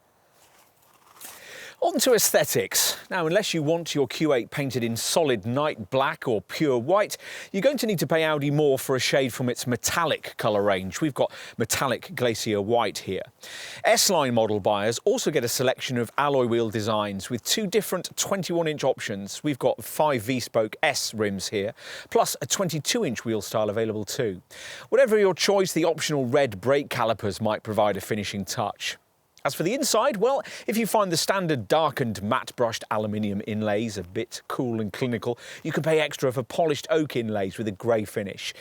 On to aesthetics. Now, unless you want your Q8 painted in solid night black or pure white, you're going to need to pay Audi more for a shade from its metallic colour range. We've got metallic glacier white here. S-Line model buyers also get a selection of alloy wheel designs with 2 different 21-inch options. We've got 5 V-spoke S rims here, plus a 22-inch wheel style available too. Whatever your choice, the optional red brake calipers might provide a finishing touch. As for the inside, well, if you find the standard darkened matte brushed aluminium inlays a bit cool and clinical, you can pay extra for polished oak inlays with a grey finish.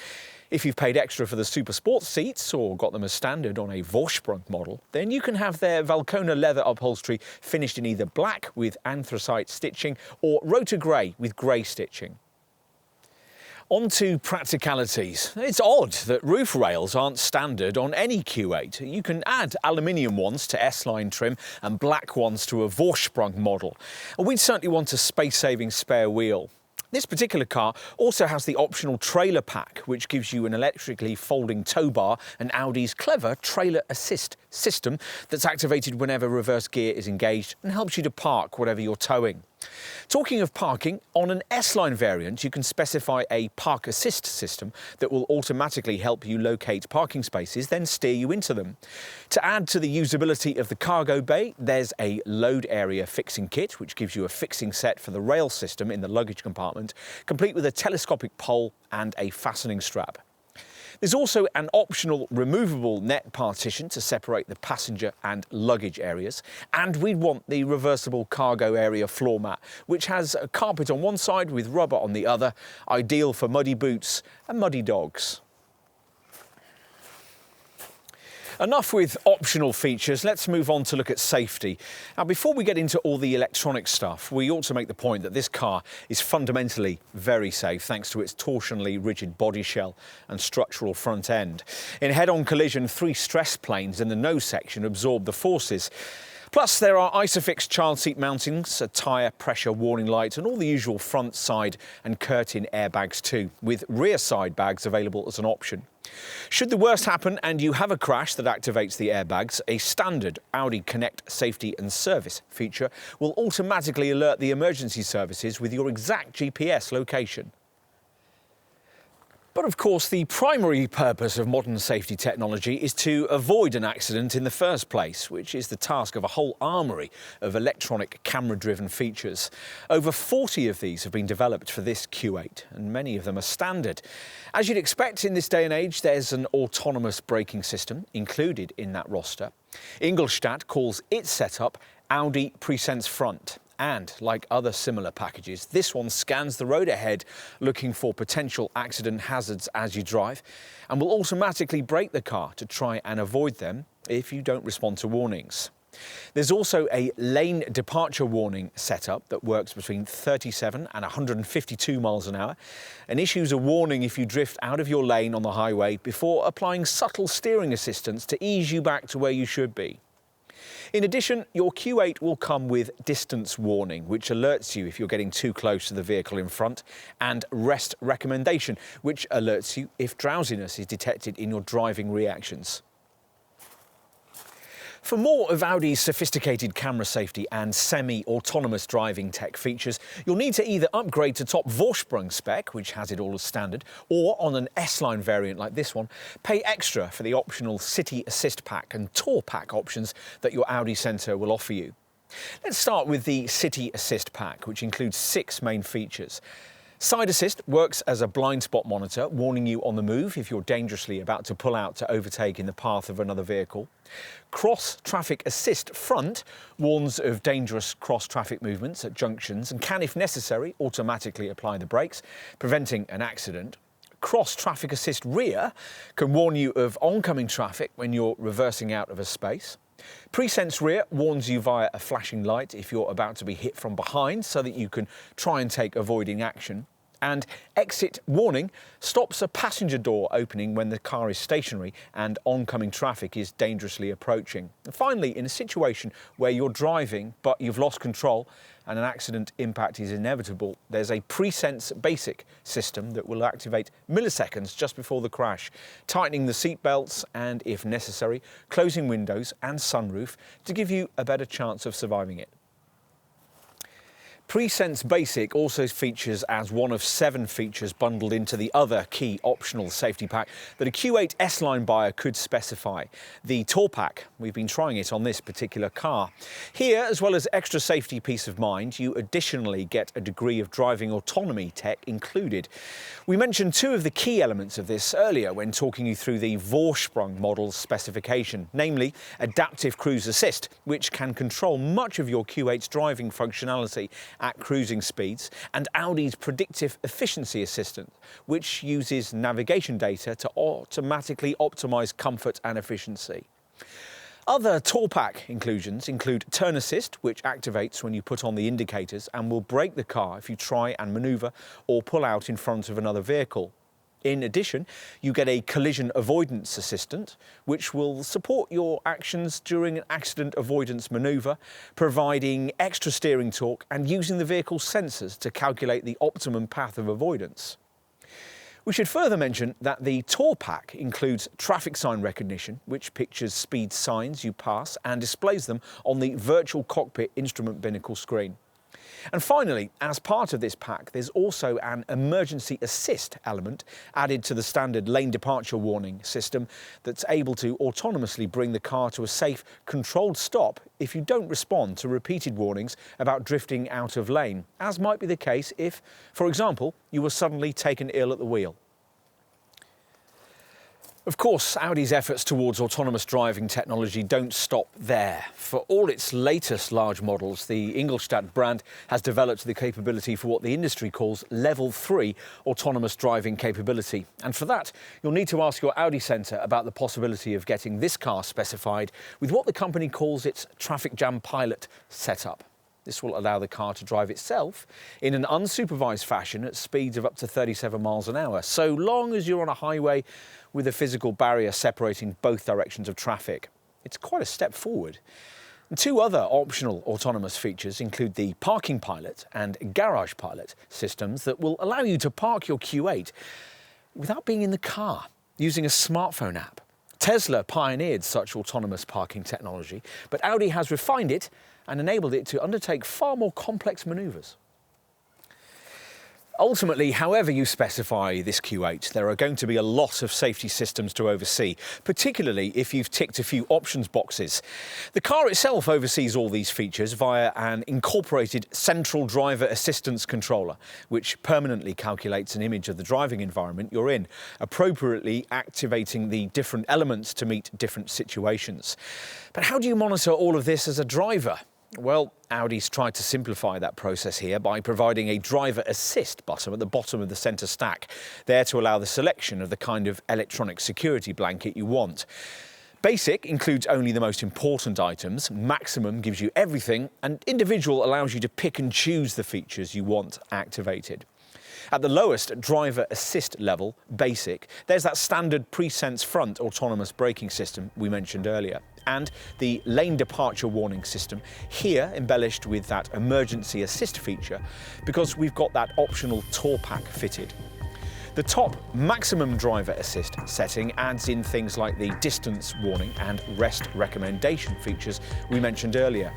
If you've paid extra for the super sports seats or got them as standard on a Vorsprung model, then you can have their Valcona leather upholstery finished in either black with anthracite stitching or rotor grey with grey stitching. On to practicalities. It's odd that roof rails aren't standard on any Q8. You can add aluminium ones to S-Line trim and black ones to a Vorsprung model. And we'd certainly want a space-saving spare wheel. This particular car also has the optional trailer pack, which gives you an electrically folding tow bar and Audi's clever trailer assist system that's activated whenever reverse gear is engaged and helps you to park whatever you're towing. Talking of parking, on an S-Line variant you can specify a park assist system that will automatically help you locate parking spaces, then steer you into them. To add to the usability of the cargo bay, there's a load area fixing kit which gives you a fixing set for the rail system in the luggage compartment, complete with a telescopic pole and a fastening strap. There's also an optional removable net partition to separate the passenger and luggage areas, and we'd want the reversible cargo area floor mat, which has a carpet on one side with rubber on the other, ideal for muddy boots and muddy dogs. Enough with optional features, let's move on to look at safety. Now, before we get into all the electronic stuff, we ought to make the point that this car is fundamentally very safe thanks to its torsionally rigid body shell and structural front end. In head-on collision, 3 stress planes in the nose section absorb the forces. Plus, there are Isofix child seat mountings, a tyre pressure warning light and all the usual front, side and curtain airbags too, with rear side bags available as an option. Should the worst happen and you have a crash that activates the airbags, a standard Audi Connect Safety and Service feature will automatically alert the emergency services with your exact GPS location. But of course, the primary purpose of modern safety technology is to avoid an accident in the first place, which is the task of a whole armoury of electronic camera-driven features. Over 40 of these have been developed for this Q8, and many of them are standard. As you'd expect in this day and age, there's an autonomous braking system included in that roster. Ingolstadt calls its setup Audi Presense Front. And like other similar packages, this one scans the road ahead looking for potential accident hazards as you drive and will automatically brake the car to try and avoid them if you don't respond to warnings. There's also a lane departure warning setup that works between 37 and 152 miles an hour and issues a warning if you drift out of your lane on the highway before applying subtle steering assistance to ease you back to where you should be. In addition, your Q8 will come with distance warning, which alerts you if you're getting too close to the vehicle in front, and rest recommendation, which alerts you if drowsiness is detected in your driving reactions. For more of Audi's sophisticated camera safety and semi-autonomous driving tech features, you'll need to either upgrade to top Vorsprung spec, which has it all as standard, or on an S-Line variant like this one, pay extra for the optional City Assist Pack and Tour Pack options that your Audi Centre will offer you. Let's start with the City Assist Pack, which includes 6 main features. Side Assist works as a blind spot monitor, warning you on the move if you're dangerously about to pull out to overtake in the path of another vehicle. Cross Traffic Assist Front warns of dangerous cross-traffic movements at junctions and can, if necessary, automatically apply the brakes, preventing an accident. Cross Traffic Assist Rear can warn you of oncoming traffic when you're reversing out of a space. Presense Rear warns you via a flashing light if you're about to be hit from behind so that you can try and take avoiding action. And Exit Warning stops a passenger door opening when the car is stationary and oncoming traffic is dangerously approaching. And finally, in a situation where you're driving but you've lost control and an accident impact is inevitable, there's a Presense Basic system that will activate milliseconds just before the crash, tightening the seat belts and, if necessary, closing windows and sunroof to give you a better chance of surviving it. Presense Basic also features as one of 7 features bundled into the other key optional safety pack that a Q8 S-Line buyer could specify. The Tour Pack, we've been trying it on this particular car. Here, as well as extra safety peace of mind, you additionally get a degree of driving autonomy tech included. We mentioned 2 of the key elements of this earlier when talking you through the Vorsprung model's specification, namely Adaptive Cruise Assist, which can control much of your Q8's driving functionality at cruising speeds, and Audi's Predictive Efficiency Assistant, which uses navigation data to automatically optimise comfort and efficiency. Other Tour Pack inclusions include Turn Assist, which activates when you put on the indicators and will brake the car if you try and manoeuvre or pull out in front of another vehicle. In addition, you get a collision avoidance assistant, which will support your actions during an accident avoidance manoeuvre, providing extra steering torque and using the vehicle's sensors to calculate the optimum path of avoidance. We should further mention that the Tour Pack includes traffic sign recognition, which pictures speed signs you pass and displays them on the virtual cockpit instrument binnacle screen. And finally, as part of this pack, there's also an emergency assist element added to the standard lane departure warning system that's able to autonomously bring the car to a safe, controlled stop if you don't respond to repeated warnings about drifting out of lane, as might be the case if, for example, you were suddenly taken ill at the wheel. Of course, Audi's efforts towards autonomous driving technology don't stop there. For all its latest large models, the Ingolstadt brand has developed the capability for what the industry calls Level 3 autonomous driving capability. And for that, you'll need to ask your Audi Centre about the possibility of getting this car specified with what the company calls its traffic jam pilot setup. This will allow the car to drive itself in an unsupervised fashion at speeds of up to 37 miles an hour, so long as you're on a highway with a physical barrier separating both directions of traffic. It's quite a step forward. And 2 other optional autonomous features include the Parking Pilot and Garage Pilot systems that will allow you to park your Q8 without being in the car, using a smartphone app. Tesla pioneered such autonomous parking technology, but Audi has refined it and enabled it to undertake far more complex manoeuvres. Ultimately, however you specify this Q8, there are going to be a lot of safety systems to oversee, particularly if you've ticked a few options boxes. The car itself oversees all these features via an incorporated central driver assistance controller, which permanently calculates an image of the driving environment you're in, appropriately activating the different elements to meet different situations. But how do you monitor all of this as a driver? Well, Audi's tried to simplify that process here by providing a driver assist button at the bottom of the centre stack, there to allow the selection of the kind of electronic security blanket you want. Basic includes only the most important items, Maximum gives you everything, and Individual allows you to pick and choose the features you want activated. At the lowest driver assist level, Basic, there's that standard pre-sense front autonomous braking system we mentioned earlier, and the lane departure warning system, here embellished with that emergency assist feature because we've got that optional tour pack fitted. The top Maximum driver assist setting adds in things like the distance warning and rest recommendation features we mentioned earlier.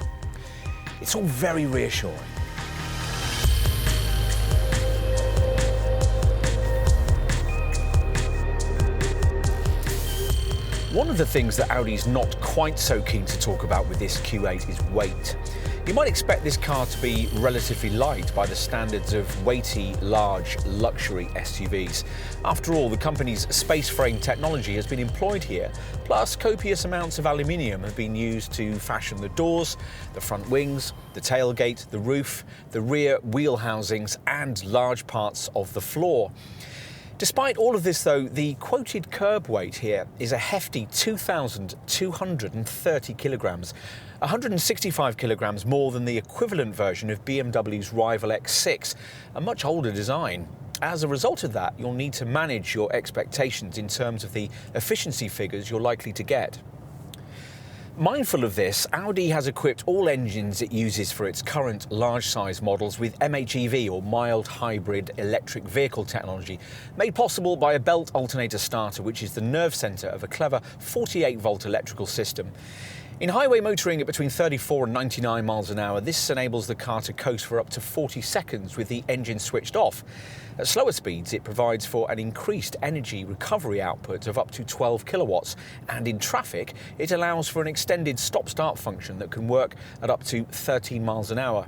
It's all very reassuring. One of the things that Audi's not quite so keen to talk about with this Q8 is weight. You might expect this car to be relatively light by the standards of weighty, large, luxury SUVs. After all, the company's space frame technology has been employed here, plus copious amounts of aluminium have been used to fashion the doors, the front wings, the tailgate, the roof, the rear wheel housings, and large parts of the floor. Despite all of this, though, the quoted curb weight here is a hefty 2,230 kilograms, 165 kilograms more than the equivalent version of BMW's rival X6, a much older design. As a result of that, you'll need to manage your expectations in terms of the efficiency figures you're likely to get. Mindful of this, Audi has equipped all engines it uses for its current large-size models with MHEV, or mild hybrid electric vehicle technology, made possible by a belt alternator starter, which is the nerve centre of a clever 48-volt electrical system. In highway motoring at between 34 and 99 miles an hour, this enables the car to coast for up to 40 seconds with the engine switched off. At slower speeds, it provides for an increased energy recovery output of up to 12 kilowatts, and in traffic, it allows for an extended stop-start function that can work at up to 13 miles an hour.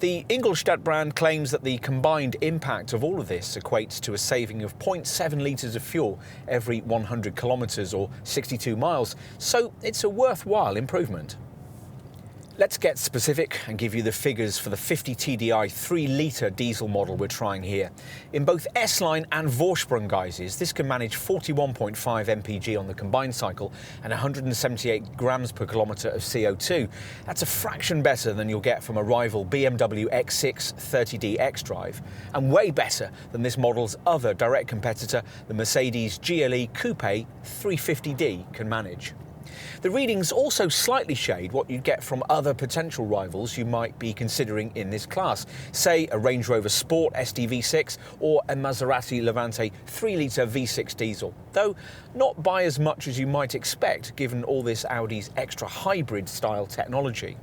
The Ingolstadt brand claims that the combined impact of all of this equates to a saving of 0.7 litres of fuel every 100 kilometres or 62 miles, so it's a worthwhile improvement. Let's get specific and give you the figures for the 50 TDI 3-litre diesel model we're trying here. In both S-Line and Vorsprung guises, this can manage 41.5 mpg on the combined cycle and 178 grams per kilometre of CO2. That's a fraction better than you'll get from a rival BMW X6 30D X-Drive, and way better than this model's other direct competitor, the Mercedes GLE Coupe 350D, can manage. The readings also slightly shade what you'd get from other potential rivals you might be considering in this class, say a Range Rover Sport SDV6 or a Maserati Levante 3-litre V6 diesel, though not by as much as you might expect given all this Audi's extra hybrid style technology.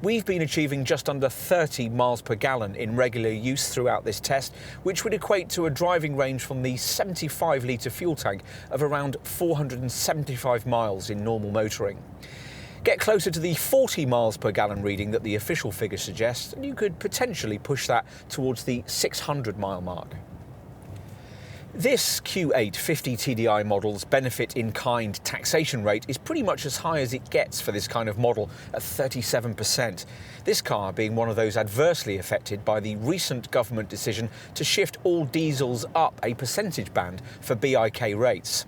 We've been achieving just under 30 miles per gallon in regular use throughout this test, which would equate to a driving range from the 75-litre fuel tank of around 475 miles in normal motoring. Get closer to the 40 miles per gallon reading that the official figure suggests, and you could potentially push that towards the 600-mile mark. This Q8 50 TDI model's benefit-in-kind taxation rate is pretty much as high as it gets for this kind of model at 37%. This car being one of those adversely affected by the recent government decision to shift all diesels up a percentage band for BIK rates.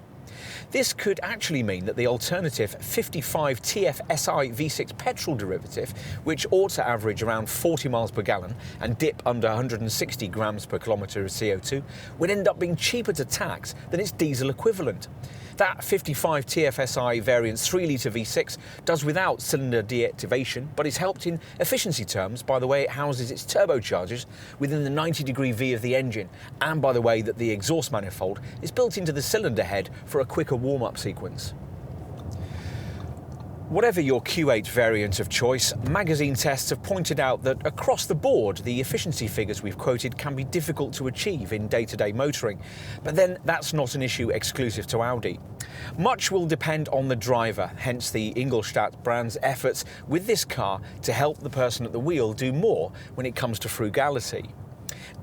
This could actually mean that the alternative 55 TFSI V6 petrol derivative, which ought to average around 40 miles per gallon and dip under 160 grams per kilometre of CO2, would end up being cheaper to tax than its diesel equivalent. That 55 TFSI variant's 3-litre V6 does without cylinder deactivation, but is helped in efficiency terms by the way it houses its turbochargers within the 90-degree V of the engine, and by the way that the exhaust manifold is built into the cylinder head for a quicker warm-up sequence. Whatever your Q8 variant of choice, magazine tests have pointed out that across the board, the efficiency figures we've quoted can be difficult to achieve in day-to-day motoring. But then that's not an issue exclusive to Audi. Much will depend on the driver, hence the Ingolstadt brand's efforts with this car to help the person at the wheel do more when it comes to frugality.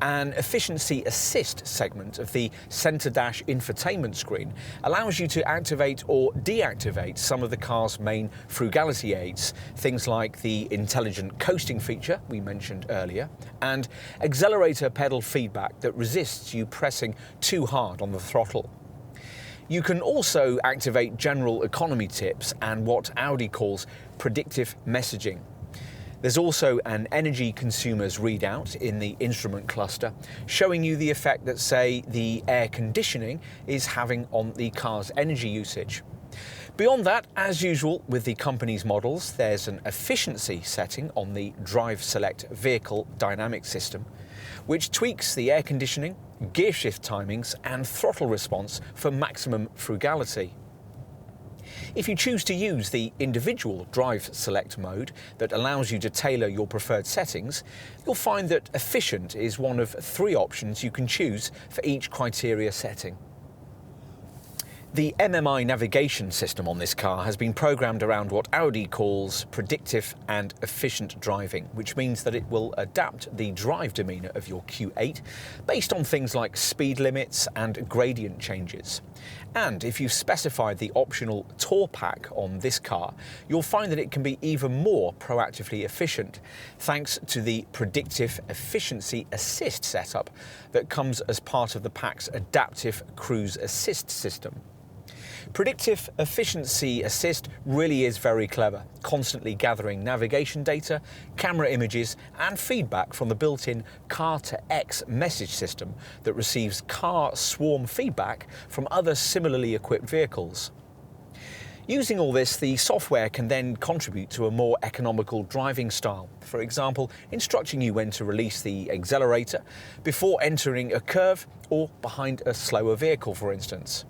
An efficiency assist segment of the centre dash infotainment screen allows you to activate or deactivate some of the car's main frugality aids, things like the intelligent coasting feature we mentioned earlier, and accelerator pedal feedback that resists you pressing too hard on the throttle. You can also activate general economy tips and what Audi calls predictive messaging. There's also an energy consumer's readout in the instrument cluster, showing you the effect that, say, the air conditioning is having on the car's energy usage. Beyond that, as usual with the company's models, there's an efficiency setting on the Drive Select vehicle dynamic system, which tweaks the air conditioning, gear shift timings and throttle response for maximum frugality. If you choose to use the individual Drive Select mode that allows you to tailor your preferred settings, you'll find that efficient is one of 3 options you can choose for each criteria setting. The MMI navigation system on this car has been programmed around what Audi calls predictive and efficient driving, which means that it will adapt the drive demeanour of your Q8 based on things like speed limits and gradient changes. And if you've specified the optional Tour Pack on this car, you'll find that it can be even more proactively efficient, thanks to the Predictive Efficiency Assist setup that comes as part of the pack's Adaptive Cruise Assist system. Predictive Efficiency Assist really is very clever, constantly gathering navigation data, camera images and feedback from the built-in Car-to-X message system that receives car swarm feedback from other similarly equipped vehicles. Using all this, the software can then contribute to a more economical driving style, for example, instructing you when to release the accelerator before entering a curve or behind a slower vehicle, for instance.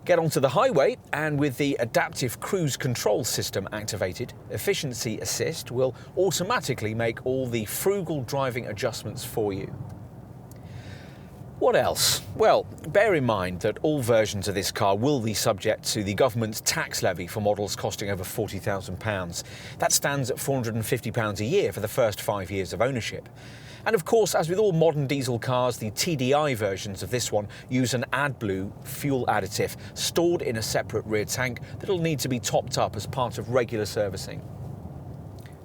Get onto the highway, and with the Adaptive Cruise Control system activated, Efficiency Assist will automatically make all the frugal driving adjustments for you. What else? Well, bear in mind that all versions of this car will be subject to the government's tax levy for models costing over £40,000. That stands at £450 a year for the first 5 years of ownership. And of course, as with all modern diesel cars, the TDI versions of this one use an AdBlue fuel additive stored in a separate rear tank that'll need to be topped up as part of regular servicing.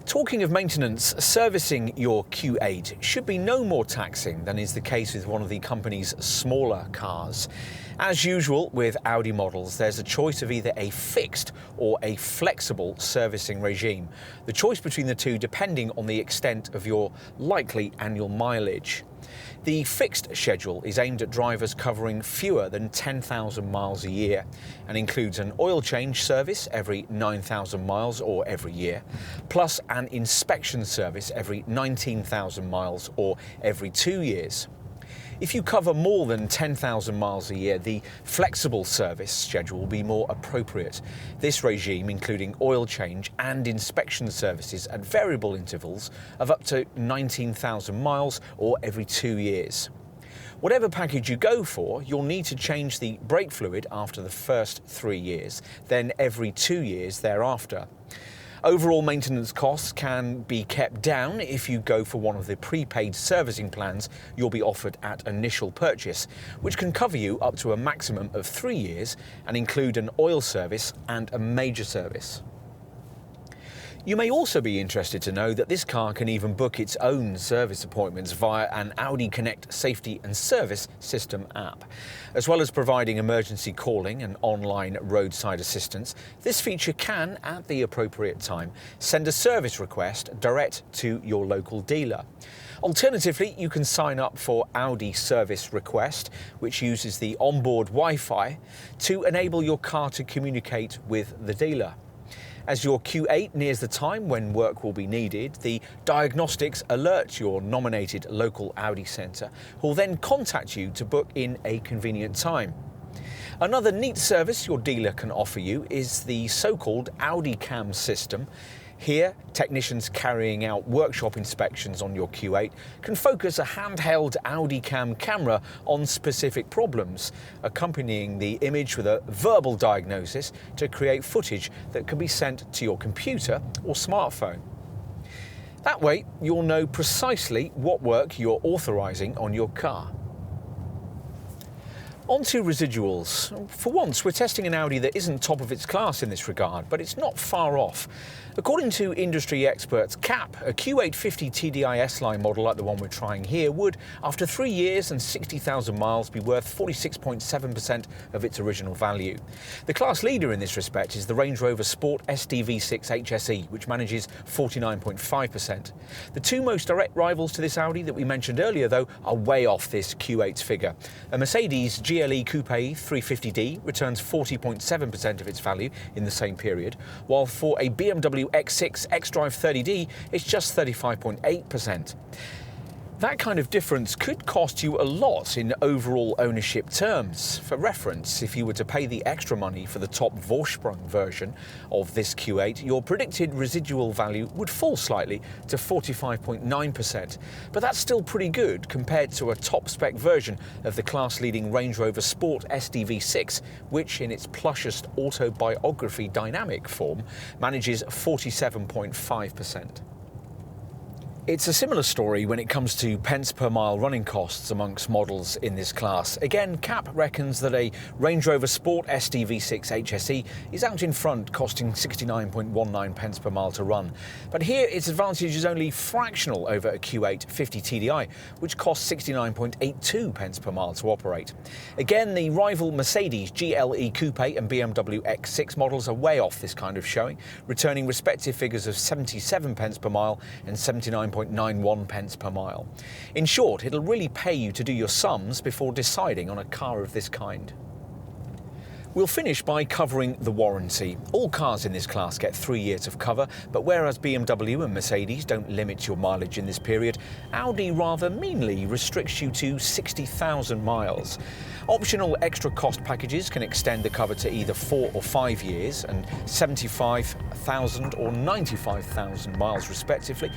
Talking of maintenance, servicing your Q8 should be no more taxing than is the case with one of the company's smaller cars. As usual with Audi models, there's a choice of either a fixed or a flexible servicing regime, the choice between the two depending on the extent of your likely annual mileage. The fixed schedule is aimed at drivers covering fewer than 10,000 miles a year and includes an oil change service every 9,000 miles or every year, plus an inspection service every 19,000 miles or every 2 years. If you cover more than 10,000 miles a year, the flexible service schedule will be more appropriate. This regime including oil change and inspection services at variable intervals of up to 19,000 miles or every 2 years. Whatever package you go for, you'll need to change the brake fluid after the first 3 years, then every 2 years thereafter. Overall maintenance costs can be kept down if you go for one of the prepaid servicing plans you'll be offered at initial purchase, which can cover you up to a maximum of 3 years and include an oil service and a major service. You may also be interested to know that this car can even book its own service appointments via an Audi Connect safety and service system app. As well as providing emergency calling and online roadside assistance, this feature can, at the appropriate time, send a service request direct to your local dealer. Alternatively, you can sign up for Audi Service Request, which uses the onboard Wi-Fi to enable your car to communicate with the dealer. As your Q8 nears the time when work will be needed, the diagnostics alert your nominated local Audi centre, who will then contact you to book in a convenient time. Another neat service your dealer can offer you is the so-called Audi Cam system. Here, technicians carrying out workshop inspections on your Q8 can focus a handheld Audi Cam camera on specific problems, accompanying the image with a verbal diagnosis to create footage that can be sent to your computer or smartphone. That way, you'll know precisely what work you're authorising on your car. On to residuals. For once, we're testing an Audi that isn't top of its class in this regard, but it's not far off. According to industry experts CAP, a Q8 50 TDI S-Line model like the one we're trying here would, after 3 years and 60,000 miles, be worth 46.7% of its original value. The class leader in this respect is the Range Rover Sport SD V6 HSE, which manages 49.5%. The two most direct rivals to this Audi that we mentioned earlier, though, are way off this Q8's figure. A Mercedes GLE Coupe 350D returns 40.7% of its value in the same period, while for a BMW X6 xDrive 30D, it's just 35.8%. That kind of difference could cost you a lot in overall ownership terms. For reference, if you were to pay the extra money for the top Vorsprung version of this Q8, your predicted residual value would fall slightly to 45.9%. But that's still pretty good compared to a top-spec version of the class-leading Range Rover Sport SD V6, which in its plushest autobiography dynamic form manages 47.5%. It's a similar story when it comes to pence per mile running costs amongst models in this class. Again, CAP reckons that a Range Rover Sport SD V6 HSE is out in front, costing 69.19 pence per mile to run. But here its advantage is only fractional over a Q8 50 TDI, which costs 69.82 pence per mile to operate. Again, the rival Mercedes GLE Coupe and BMW X6 models are way off this kind of showing, returning respective figures of 77 pence per mile and 79.91 pence per mile. In short, it'll really pay you to do your sums before deciding on a car of this kind. We'll finish by covering the warranty. All cars in this class get 3 years of cover, but whereas BMW and Mercedes don't limit your mileage in this period, Audi rather meanly restricts you to 60,000 miles. Optional extra cost packages can extend the cover to either 4 or 5 years and 75,000 or 95,000 miles respectively.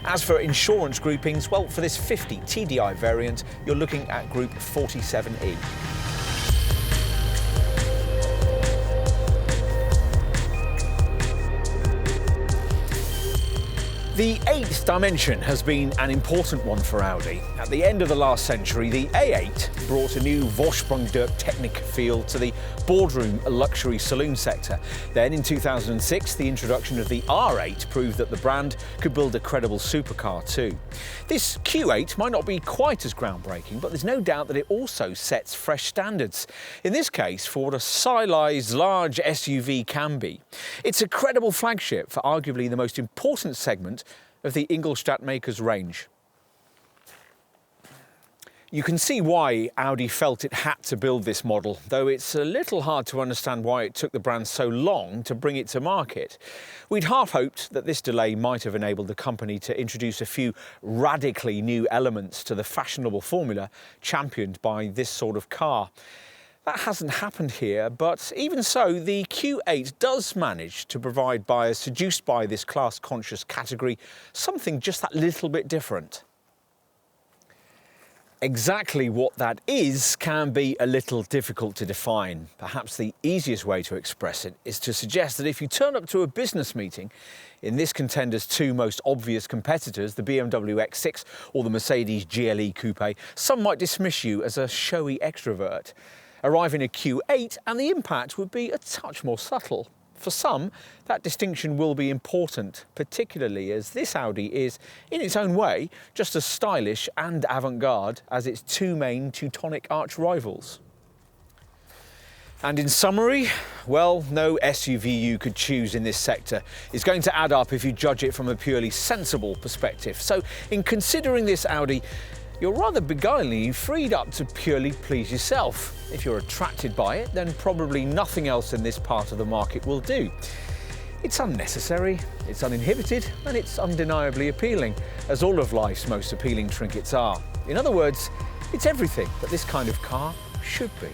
As for insurance groupings, well, for this 50 TDI variant, you're looking at Group 47E. The 8th dimension has been an important one for Audi. At the end of the last century, the A8 brought a new Vorsprung durch technic feel to the boardroom luxury saloon sector. Then in 2006, the introduction of the R8 proved that the brand could build a credible supercar too. This Q8 might not be quite as groundbreaking, but there's no doubt that it also sets fresh standards. In this case, for what a stylized large SUV can be. It's a credible flagship for arguably the most important segment of the Ingolstadt makers range. You can see why Audi felt it had to build this model, though it's a little hard to understand why it took the brand so long to bring it to market. We'd half hoped that this delay might have enabled the company to introduce a few radically new elements to the fashionable formula championed by this sort of car. That hasn't happened here, but even so, the Q8 does manage to provide buyers seduced by this class-conscious category something just that little bit different. Exactly what that is can be a little difficult to define. Perhaps the easiest way to express it is to suggest that if you turn up to a business meeting in this contender's two most obvious competitors, the BMW X6 or the Mercedes GLE Coupe, some might dismiss you as a showy extrovert. Arrive in a Q8 and the impact would be a touch more subtle. For some, that distinction will be important, particularly as this Audi is, in its own way, just as stylish and avant-garde as its two main Teutonic arch rivals. And in summary, well, no SUV you could choose in this sector is going to add up if you judge it from a purely sensible perspective. So in considering this Audi, you're rather beguilingly freed up to purely please yourself. If you're attracted by it, then probably nothing else in this part of the market will do. It's unnecessary, it's uninhibited, and it's undeniably appealing, as all of life's most appealing trinkets are. In other words, it's everything that this kind of car should be.